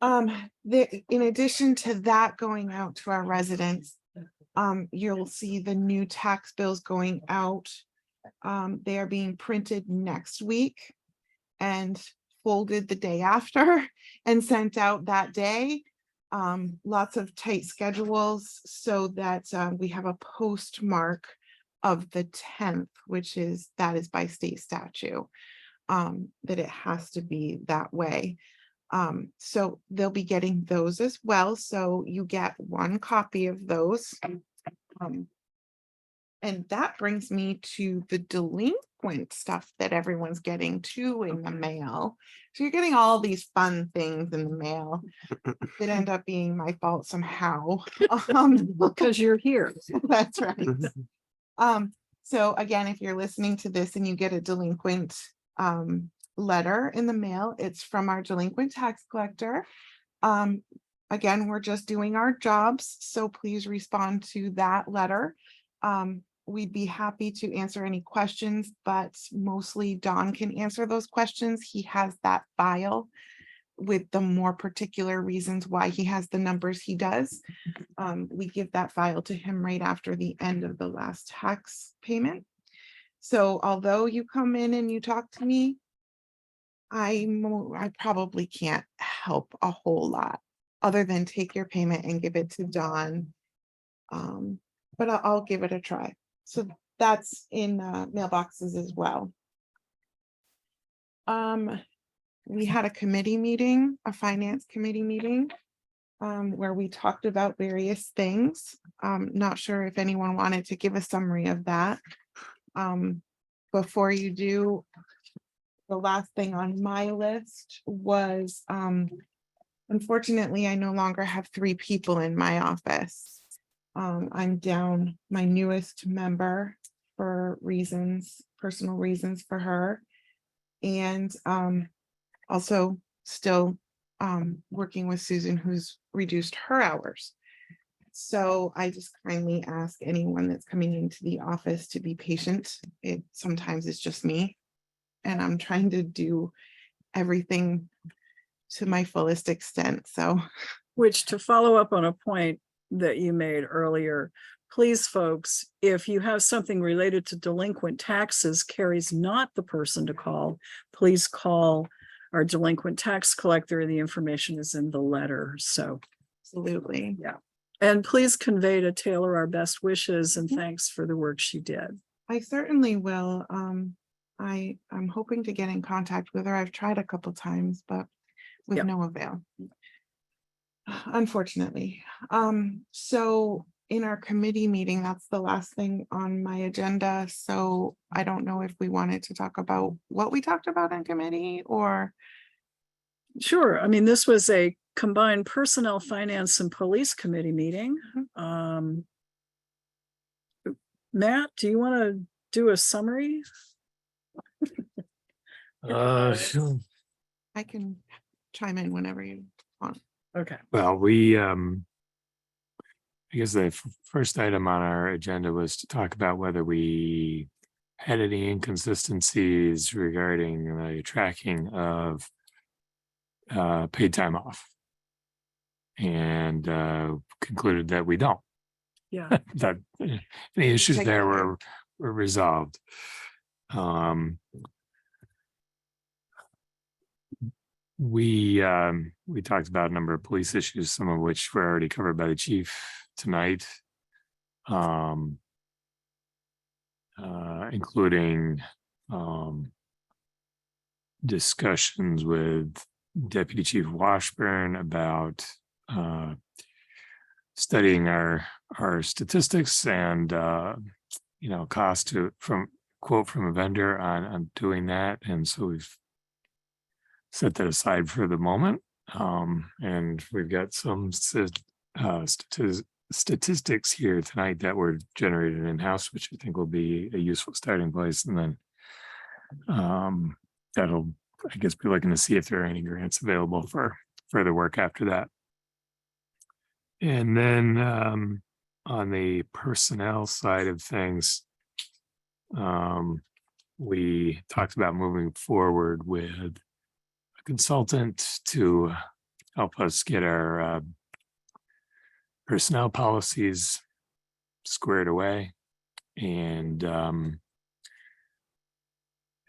M: In addition to that going out to our residents, you'll see the new tax bills going out. They are being printed next week and folded the day after and sent out that day. Lots of tight schedules so that we have a postmark of the 10th, which is by state statute, that it has to be that way. So they'll be getting those as well. So you get one copy of those. And that brings me to the delinquent stuff that everyone's getting too in the mail. So you're getting all these fun things in the mail that end up being my fault somehow.
A: Because you're here.
M: That's right. So again, if you're listening to this and you get a delinquent letter in the mail, it's from our delinquent tax collector. Again, we're just doing our jobs, so please respond to that letter. We'd be happy to answer any questions, but mostly Don can answer those questions. He has that file with the more particular reasons why he has the numbers he does. We give that file to him right after the end of the last tax payment. So although you come in and you talk to me, I probably can't help a whole lot other than take your payment and give it to Don. But I'll give it a try. So that's in mailboxes as well. We had a committee meeting, a finance committee meeting, where we talked about various things. Not sure if anyone wanted to give a summary of that. Before you do, the last thing on my list was, unfortunately, I no longer have 3 people in my office. I'm down my newest member for reasons, personal reasons for her. And also still working with Susan, who's reduced her hours. So I just kindly ask anyone that's coming into the office to be patient. It sometimes it's just me. And I'm trying to do everything to my fullest extent. So
A: Which, to follow up on a point that you made earlier, please, folks, if you have something related to delinquent taxes, Carrie's not the person to call. Please call our delinquent tax collector. The information is in the letter. So,
M: absolutely.
A: yeah. And please convey to Taylor our best wishes and thanks for the work she did.
M: I certainly will. I'm hoping to get in contact with her. I've tried a couple times, but with
A: Yep.
M: no avail. Unfortunately. So in our committee meeting, that's the last thing on my agenda. So I don't know if we wanted to talk about what we talked about in committee or.
A: Sure. I mean, this was a combined personnel, finance, and police committee meeting. Matt, do you want to do a summary?
D: Sure.
M: I can chime in whenever you want.
A: Okay.
D: Well, I guess the first item on our agenda was to talk about whether we had any inconsistencies regarding the tracking of paid time off. And concluded that we don't.
A: Yeah.
D: That the issues
M: Take
D: there
M: care.
D: were resolved. We talked about a number of police issues, some of which were already covered by the chief tonight. Including discussions with Deputy Chief Washburn about studying our statistics and cost to from quote from a vendor on doing that. And so we've set that aside for the moment. And we've got some statistics here tonight that were generated in-house, which I think will be a useful starting place. And then that'll, I guess, be looking to see if there are any grants available for further work after that. And then on the personnel side of things, we talked about moving forward with a consultant to help us get our personnel policies squared away. And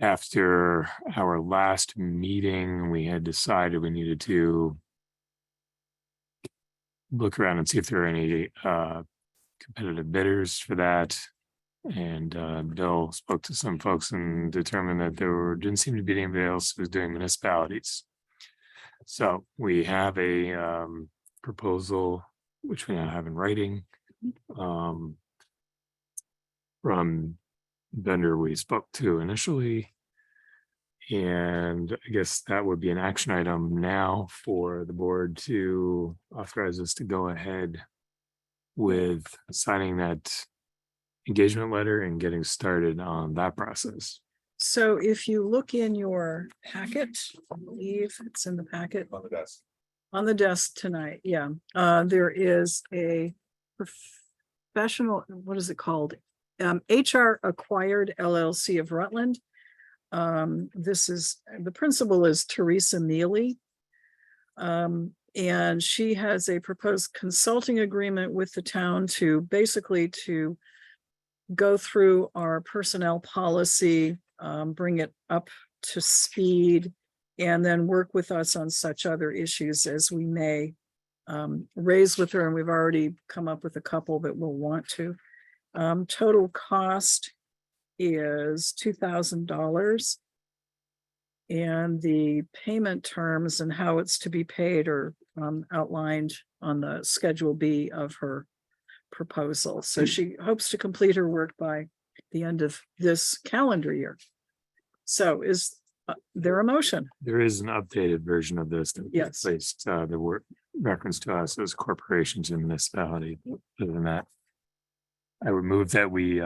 D: after our last meeting, we had decided we needed to look around and see if there are any competitive bidders for that. And Bill spoke to some folks and determined that didn't seem to be anybody else who was doing municipalities. So we have a proposal, which we now have in writing, from vendor we spoke to initially. And I guess that would be an action item now for the board to authorize us to go ahead with signing that engagement letter and getting started on that process.
A: So if you look in your packet, I believe it's in the packet
K: On the desk.
A: on the desk tonight. Yeah. There is a professional, what is it called? HR Acquired LLC of Rutland. This is, the principal is Teresa Mealy. And she has a proposed consulting agreement with the town to basically to go through our personnel policy, bring it up to speed, and then work with us on such other issues as we may raise with her. And we've already come up with a couple that we'll want to. Total cost is $2,000. And the payment terms and how it's to be paid are outlined on the Schedule B of her proposal. So she hopes to complete her work by the end of this calendar year. So is there a motion?
D: There is an updated version of this that
A: Yes.
D: placed the word reference to us as corporations and municipality. Other than that, I would move that we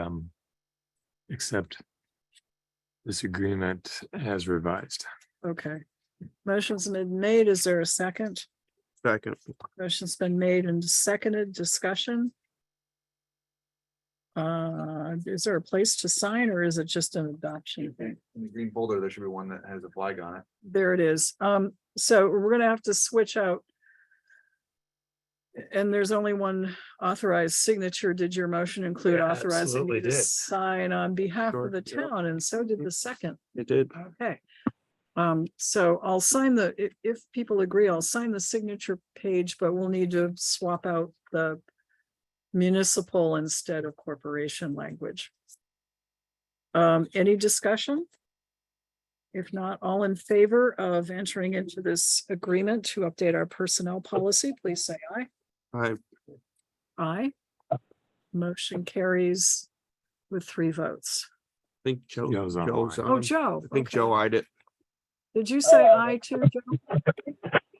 D: accept this agreement as revised.
A: Okay. Motion's been made. Is there a second?
B: Second.
A: Motion's been made and seconded. Discussion. Is there a place to sign or is it just an adoption thing?
K: In the green folder, there should be one that has a flag on it.
A: There it is. So we're gonna have to switch out. And there's only one authorized signature. Did your motion include
I: Yeah,
A: authorizing
I: absolutely
A: me to
I: did.
A: sign on behalf
B: Sure,
A: of the
B: yeah.
A: town? And so did the second.
B: It did.
A: Okay. So I'll sign if people agree, I'll sign the signature page, but we'll need to swap out the municipal instead of corporation language. Any discussion? If not, all in favor of entering into this agreement to update our personnel policy, please say aye.
B: I
A: Aye. Motion carries with 3 votes.
B: think Joe.
D: Joe's on
B: Joe's
D: mine.
A: Oh,
B: on.
A: Joe.
B: I think
A: okay.
B: Joe eyed it.
A: Did you say aye too, Joe?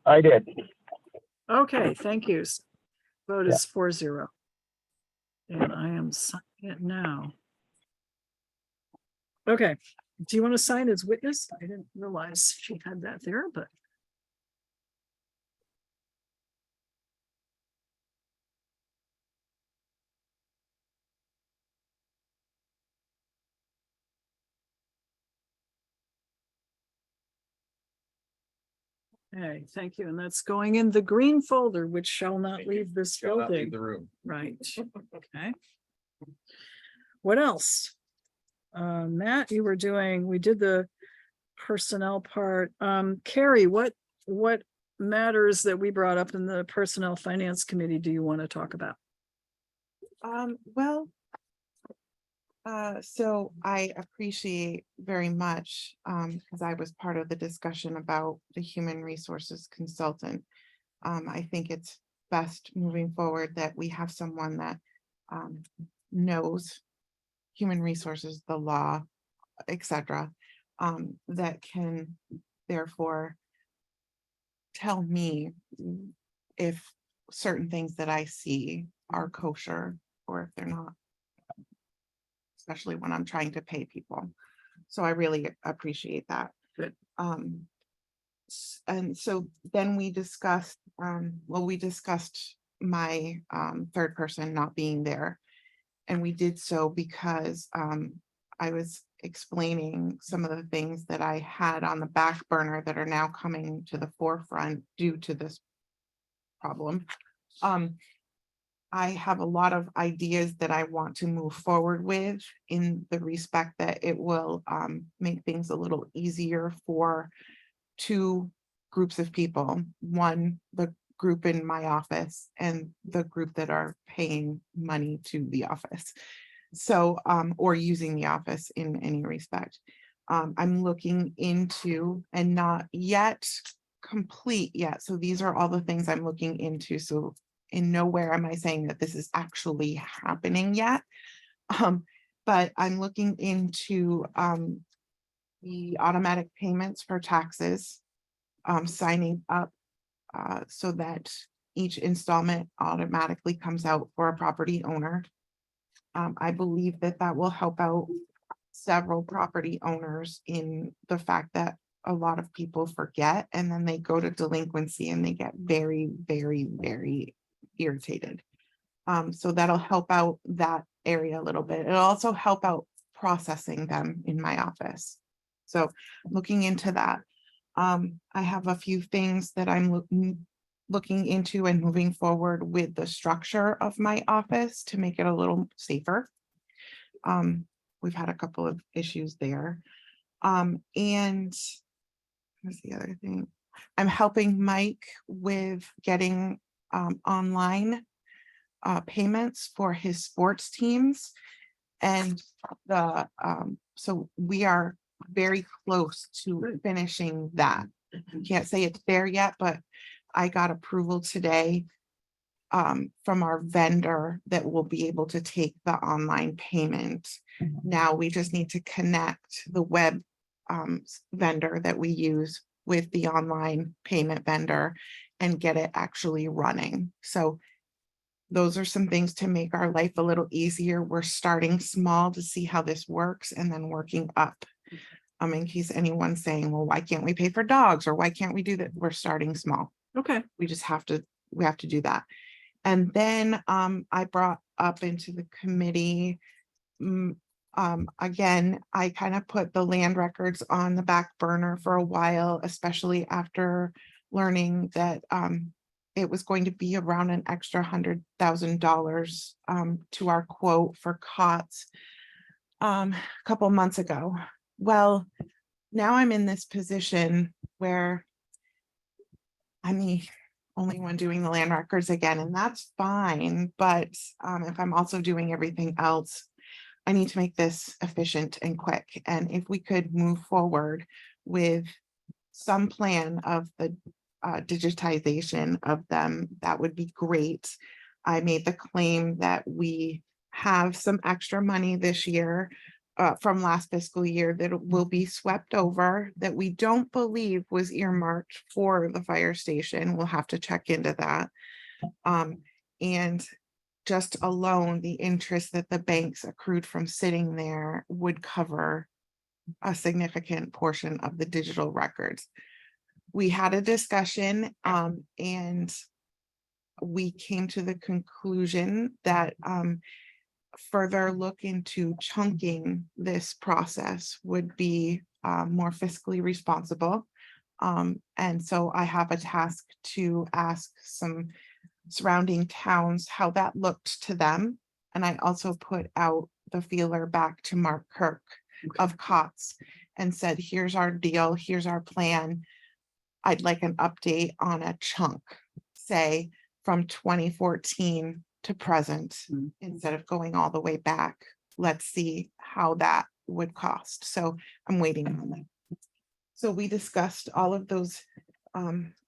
J: I did.
A: Okay, thank you. Vote is 4-0. And I am signing it now. Okay, do you want to sign as witness? I didn't realize she had that there, but. Okay, thank you. And that's going in the green folder, which shall not leave this
K: Shall not
A: building.
K: leave the room.
A: Right, okay. What else? Matt, you were doing, we did the personnel part. Carrie, what matters that we brought up in the Personnel Finance Committee do you want to talk about?
M: Well, so I appreciate very much, because I was part of the discussion about the human resources consultant. I think it's best moving forward that we have someone that knows human resources, the law, etc., that can therefore tell me if certain things that I see are kosher or if they're not, especially when I'm trying to pay people. So I really appreciate that.
A: Good.
M: And so then we discussed, we discussed my third person not being there. And we did so because I was explaining some of the things that I had on the back burner that are now coming to the forefront due to this problem. I have a lot of ideas that I want to move forward with in the respect that it will make things a little easier for 2 groups of people. One, the group in my office and the group that are paying money to the office. So, or using the office in any respect. I'm looking into and not yet complete yet. So these are all the things I'm looking into. So in nowhere am I saying that this is actually happening yet. But I'm looking into the automatic payments for taxes, signing up so that each installment automatically comes out for a property owner. I believe that that will help out several property owners in the fact that a lot of people forget and then they go to delinquency and they get very, very, very irritated. So that'll help out that area a little bit. It'll also help out processing them in my office. So looking into that. I have a few things that I'm looking into and moving forward with the structure of my office to make it a little safer. We've had a couple of issues there. And what's the other thing? I'm helping Mike with getting online payments for his sports teams. And the so we are very close to finishing that. Can't say it's there yet, but I got approval today from our vendor that will be able to take the online payment. Now we just need to connect the web vendor that we use with the online payment vendor and get it actually running. So those are some things to make our life a little easier. We're starting small to see how this works and then working up. In case anyone's saying, well, why can't we pay for dogs or why can't we do that? We're starting small.
A: Okay,
M: we just have to, we have to do that. And then I brought up into the committee. Again, I kind of put the land records on the back burner for a while, especially after learning that it was going to be around an extra $100,000 to our quote for COTS a couple months ago. Well, now I'm in this position where I'm the only one doing the land records again, and that's fine. But if I'm also doing everything else, I need to make this efficient and quick. And if we could move forward with some plan of the digitization of them, that would be great. I made the claim that we have some extra money this year from last fiscal year that will be swept over, that we don't believe was earmarked for the fire station. We'll have to check into that. And just alone, the interest that the banks accrued from sitting there would cover a significant portion of the digital records. We had a discussion and we came to the conclusion that further look into chunking this process would be more fiscally responsible. And so I have a task to ask some surrounding towns how that looked to them. And I also put out the feeler back to Mark Kirk of COTS and said, here's our deal, here's our plan. I'd like an update on a chunk, say from 2014 to present, instead of going all the way back. Let's see how that would cost. So I'm waiting on that. So we discussed all of those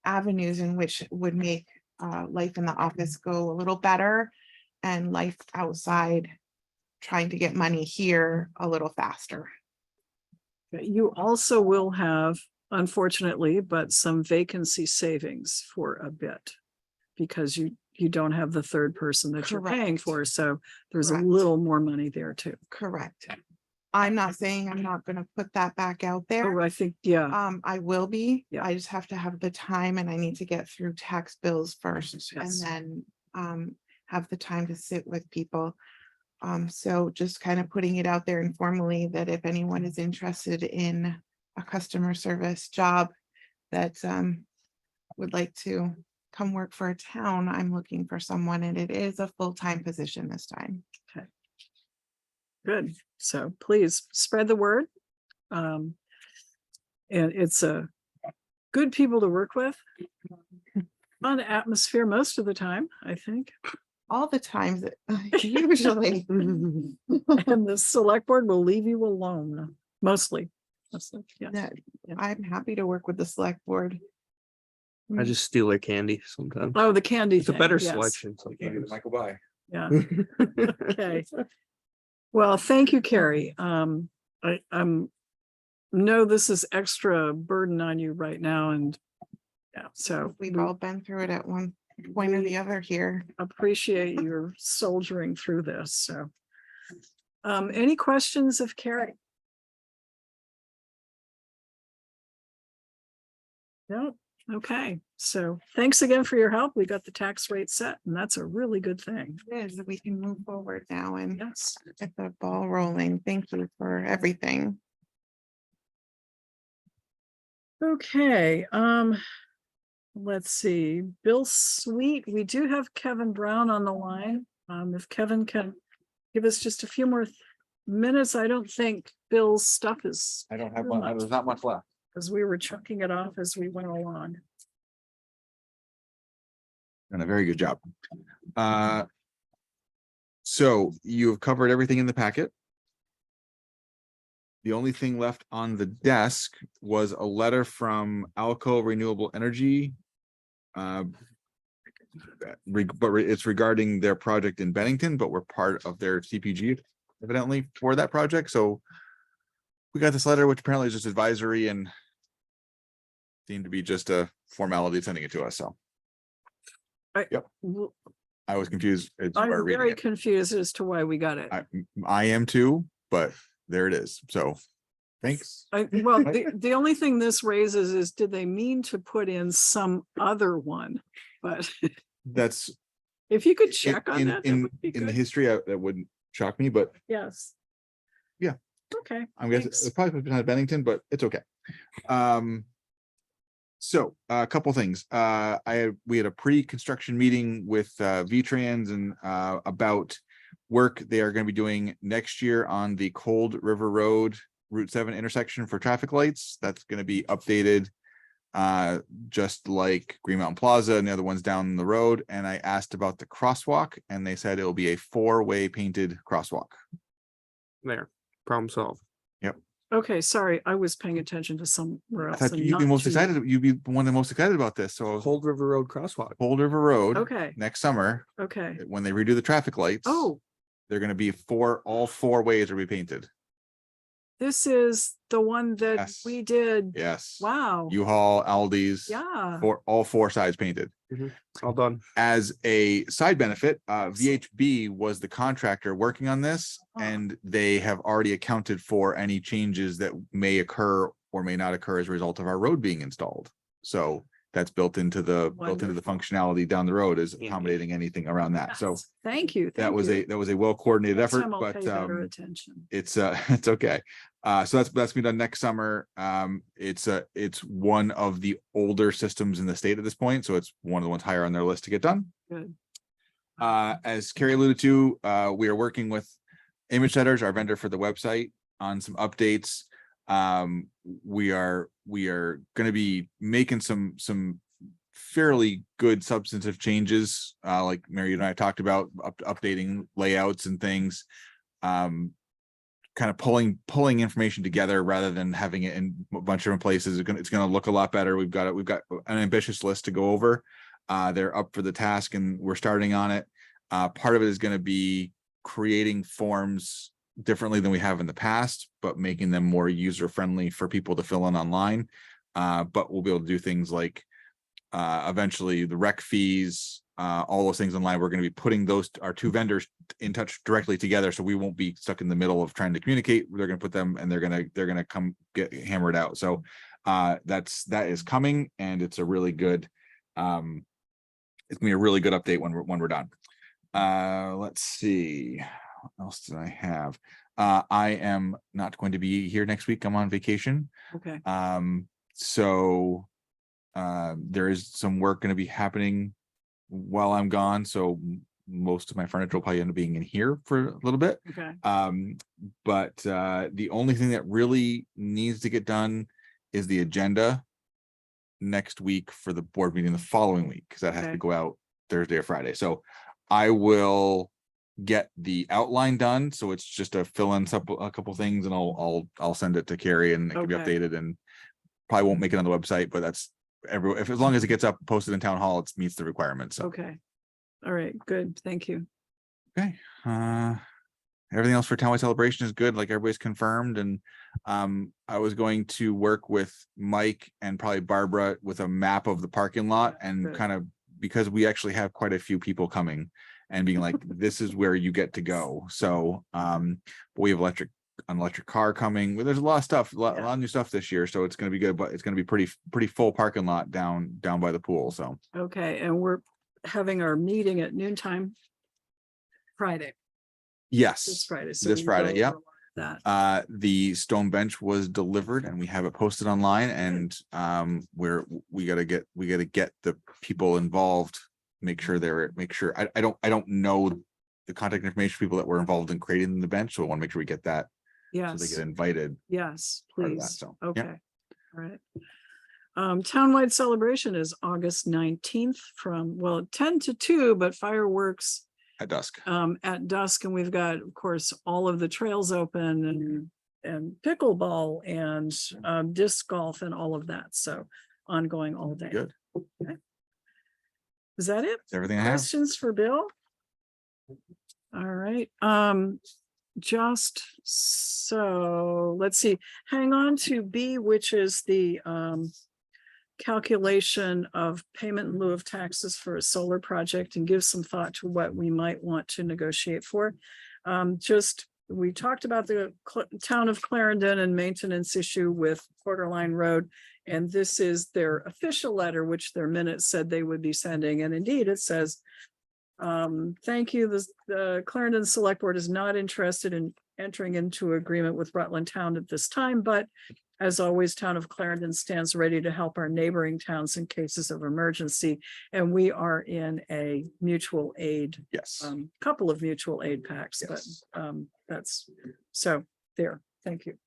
M: avenues in which would make life in the office go a little better and life outside trying to get money here a little faster.
A: you also will have, unfortunately, but some vacancy savings for a bit. Because you don't have the third person that you're paying
M: Correct.
A: for, so there's a
M: Correct.
A: little more money there too.
M: Correct. I'm not saying I'm not gonna put that back out there.
A: Oh, I think, yeah,
M: I will be.
A: Yeah.
M: I just have to have the time and I need to get through tax bills first and
A: Yes.
M: then have the time to sit with people. So just kind of putting it out there informally that if anyone is interested in a customer service job that would like to come work for a town, I'm looking for someone, and it is a full-time position this time.
A: good. So please spread the word. And it's a good people to work with. Fun atmosphere most of the time, I think.
M: All the times that usually.
A: And the select board will leave you alone, mostly. Yeah.
M: that I'm happy to work with the select board.
B: I just steal their candy sometimes.
A: Oh, the candy
B: It's a
A: thing,
B: better
A: yes.
B: selection
K: Can't get
B: sometimes.
K: Michael by.
A: Yeah, okay. Well, thank you, Carrie. I'm know this is extra burden on you right now, and yeah, so
M: We've all been through it at one point or the other here.
A: appreciate your soldiering through this, so. Any questions of Carrie? No, okay, so thanks again for your help. We got the tax rate set, and that's a really good thing.
M: It is, we can move forward now and
A: Yes.
M: get the ball rolling. Thank you for everything.
A: Okay, let's see, Bill Sweet, we do have Kevin Brown on the line. If Kevin can give us just a few more minutes, I don't think Bill's stuff is.
K: I don't have one, there's not much left.
A: Because we were chunking it off as we went along.
K: Done a very good job. So you've covered everything in the packet. The only thing left on the desk was a letter from Alco Renewable Energy. But it's regarding their project in Bennington, but we're part of their CPG evidently for that project, so we got this letter, which apparently is just advisory and seemed to be just a formality of sending it to us, so I was confused. As you were
A: I'm
K: reading
A: very
K: it.
A: confused as to why we got it.
K: I am too, but there it is. So Thanks.
A: Well, the only thing this raises is, did they mean to put in some other one? But
K: That's
A: if you could check on
K: in,
A: that, that
K: in,
A: would be
K: in the
A: good.
K: history, that wouldn't shock me, but
A: Yes.
K: Yeah.
A: Okay.
K: I'm guessing
A: thanks.
K: it's probably behind Bennington, but it's okay. So a couple things. We had a pre-construction meeting with V-Trans and about work they are going to be doing next year on the Cold River Road Route 7 intersection for traffic lights. That's going to be updated just like Green Mountain Plaza and the other ones down the road. And I asked about the crosswalk and they said it'll be a 4-way painted crosswalk.
B: There, problem solved.
A: Okay, sorry, I was paying attention to somewhere
K: I
A: else.
K: thought
A: and
K: you'd be
A: not
K: most
A: to-
K: excited. You'd be one of the most excited about this. So
B: Cold River Road crosswalk.
K: Cold River Road
A: Okay,
K: next summer,
A: okay.
K: when they redo the traffic lights.
A: Oh,
K: They're gonna be all 4 ways are be painted.
A: this is the one that
K: Yes.
A: we did.
K: Yes.
A: Wow.
K: U-Haul, Aldi's.
A: Yeah.
K: For all 4 sides painted.
B: All done.
K: As a side benefit, VHB was the contractor working on this, and they have already accounted for any changes that may occur or may not occur as a result of our road being installed. So that's built into the functionality down the road, is accommodating anything around that. So
A: Yes. Thank you.
K: that
A: thank
K: was
A: you.
K: a well-coordinated
A: Next
K: effort,
A: time I'll
K: but
A: pay better attention.
K: it's it's okay. So that's been done next summer. It's one of the older systems in the state at this point, so it's one of the ones higher on their list to get done.
A: Good.
K: As Carrie alluded to, we are working with Image Setters, our vendor for the website, on some updates. We are going to be making some fairly good substantive changes, like Mary and I talked about, updating layouts and things. Kind of pulling information together rather than having it in a bunch of different places. It's gonna look a lot better. We've got an ambitious list to go over. They're up for the task and we're starting on it. Part of it is going to be creating forms differently than we have in the past, but making them more user friendly for people to fill in online. But we'll be able to do things like eventually the rec fees, all those things online. We're going to be putting our 2 vendors in touch directly together, so we won't be stuck in the middle of trying to communicate. They're going to put them, and they're going to come get hammered out. So that is coming, and it's a really good it's gonna be a really good update when we're done. Let's see, what else did I have? I am not going to be here next week. I'm on vacation.
A: Okay.
K: So there is some work going to be happening while I'm gone, so most of my furniture will probably end up being in here for a little bit.
A: Okay.
K: But the only thing that really needs to get done is the agenda next week for the board meeting the following week, because that has to
A: Okay.
K: go out Thursday or Friday. So I will get the outline done, so it's just a fill in a couple things, and I'll send it to Carrie, and it can be
A: Okay.
K: updated, and probably won't make it on the website, but that's as long as it gets up posted in town hall, it meets the requirements. So
A: Okay. All right, good. Thank you.
K: okay. Everything else for townwide celebration is good, like everybody's confirmed. And I was going to work with Mike and probably Barbara with a map of the parking lot, and
A: Good.
K: kind of, because we actually have quite a few people coming and being like, this is where you get to go. So we have an electric car coming. Well, there's a lot of stuff, a lot of new stuff this year, so it's going to be good, but it's going to be pretty full parking lot down by the pool. So
A: Okay, and we're having our meeting at noontime Friday, this
K: yes,
A: Friday. So
K: this
A: we
K: Friday,
A: will
K: yep.
A: go over That.
K: The stone bench was delivered and we have it posted online, and we gotta get the people involved, make sure I don't know the contact information for people that were involved in creating the bench, so I want to make sure we get that, so they
A: Yes,
K: get invited.
A: yes,
K: part of that,
A: please.
K: so, yeah.
A: Okay. All right. Townwide celebration is August 19th from, 10 to 2, but fireworks
K: At dusk.
A: at dusk, and we've got, of course, all of the trails open and pickleball and disc golf and all of that. So ongoing all day.
K: Good.
A: Is that it?
K: That's everything I have.
A: Questions for Bill? All right, just so, let's see, hang on to B, which is the calculation of payment in lieu of taxes for a solar project, and give some thought to what we might want to negotiate for. Just we talked about the town of Clarendon and maintenance issue with Borderline Road. And this is their official letter, which their minutes said they would be sending. And indeed, it says, thank you. The Clarendon Select Board is not interested in entering into agreement with Rutland Town at this time, but as always, Town of Clarendon stands ready to help our neighboring towns in cases of emergency. And we are in a mutual aid,
K: Yes.
A: couple of mutual aid packs, but
K: Yes.
A: that's, so there, thank you.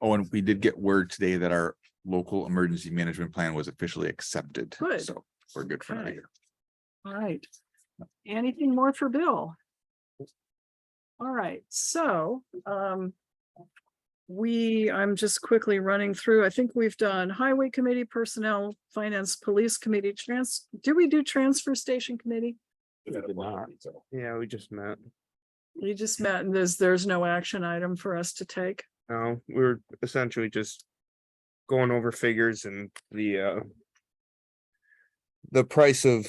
K: Oh, and we did get word today that our local emergency management plan was officially accepted.
A: Good.
K: So we're good for another
A: Okay.
K: year.
A: All right. Anything more for Bill? All right, so, I'm just quickly running through. I think we've done Highway Committee, Personnel, Finance, Police Committee, did we do Transfer Station Committee?
B: Yeah, we just met.
A: We just met and there's no action item for us to take.
B: No, we were essentially just going over figures and the price of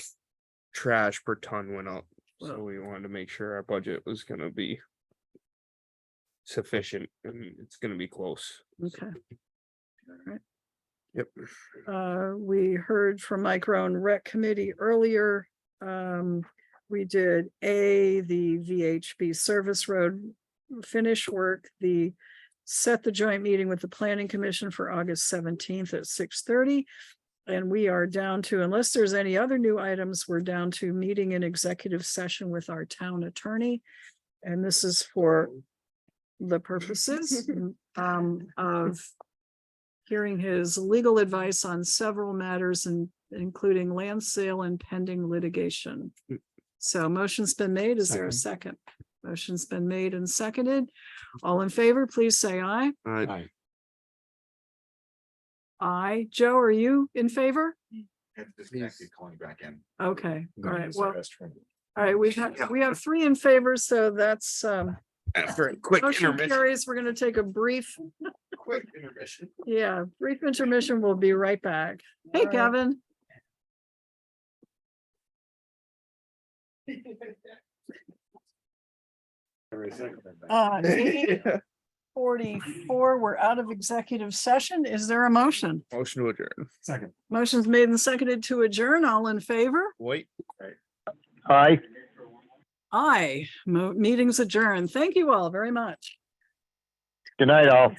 B: trash per ton went up. So
A: Well.
B: we wanted to make sure our budget was gonna be sufficient and it's gonna be close.
A: Okay. All right.
B: Yep.
A: We heard from Mike Roan Rec Committee earlier. We did the VHB Service Road finish work, set the joint meeting with the Planning Commission for August 17th at 6:30. And we are down to, unless there's any other new items, we're down to meeting in executive session with our town attorney. And this is for the purposes of hearing his legal advice on several matters and including land sale and pending litigation. So motion's been made. Is there a second? Motion's been made and seconded. All in favor, please say aye. Aye. Joe, are you in favor?
K: Calling back in.
A: Okay, all right, well, all right, we have three in favor, so that's
B: After a quick
A: motion
B: intermission.
A: carries. We're gonna take a brief,
K: Quick intermission.
A: yeah, brief intermission. We'll be right back. Hey,
K: All right.
A: Kevin. Uh, 8:44, we're out of executive session. Is there a motion?
B: Motion to adjourn.
K: Second.
A: Motion's made and seconded to adjourn. All in favor?
B: Wait.
E: Aye.
A: Aye. Meeting's adjourned. Thank you all very much.
E: Good night, all.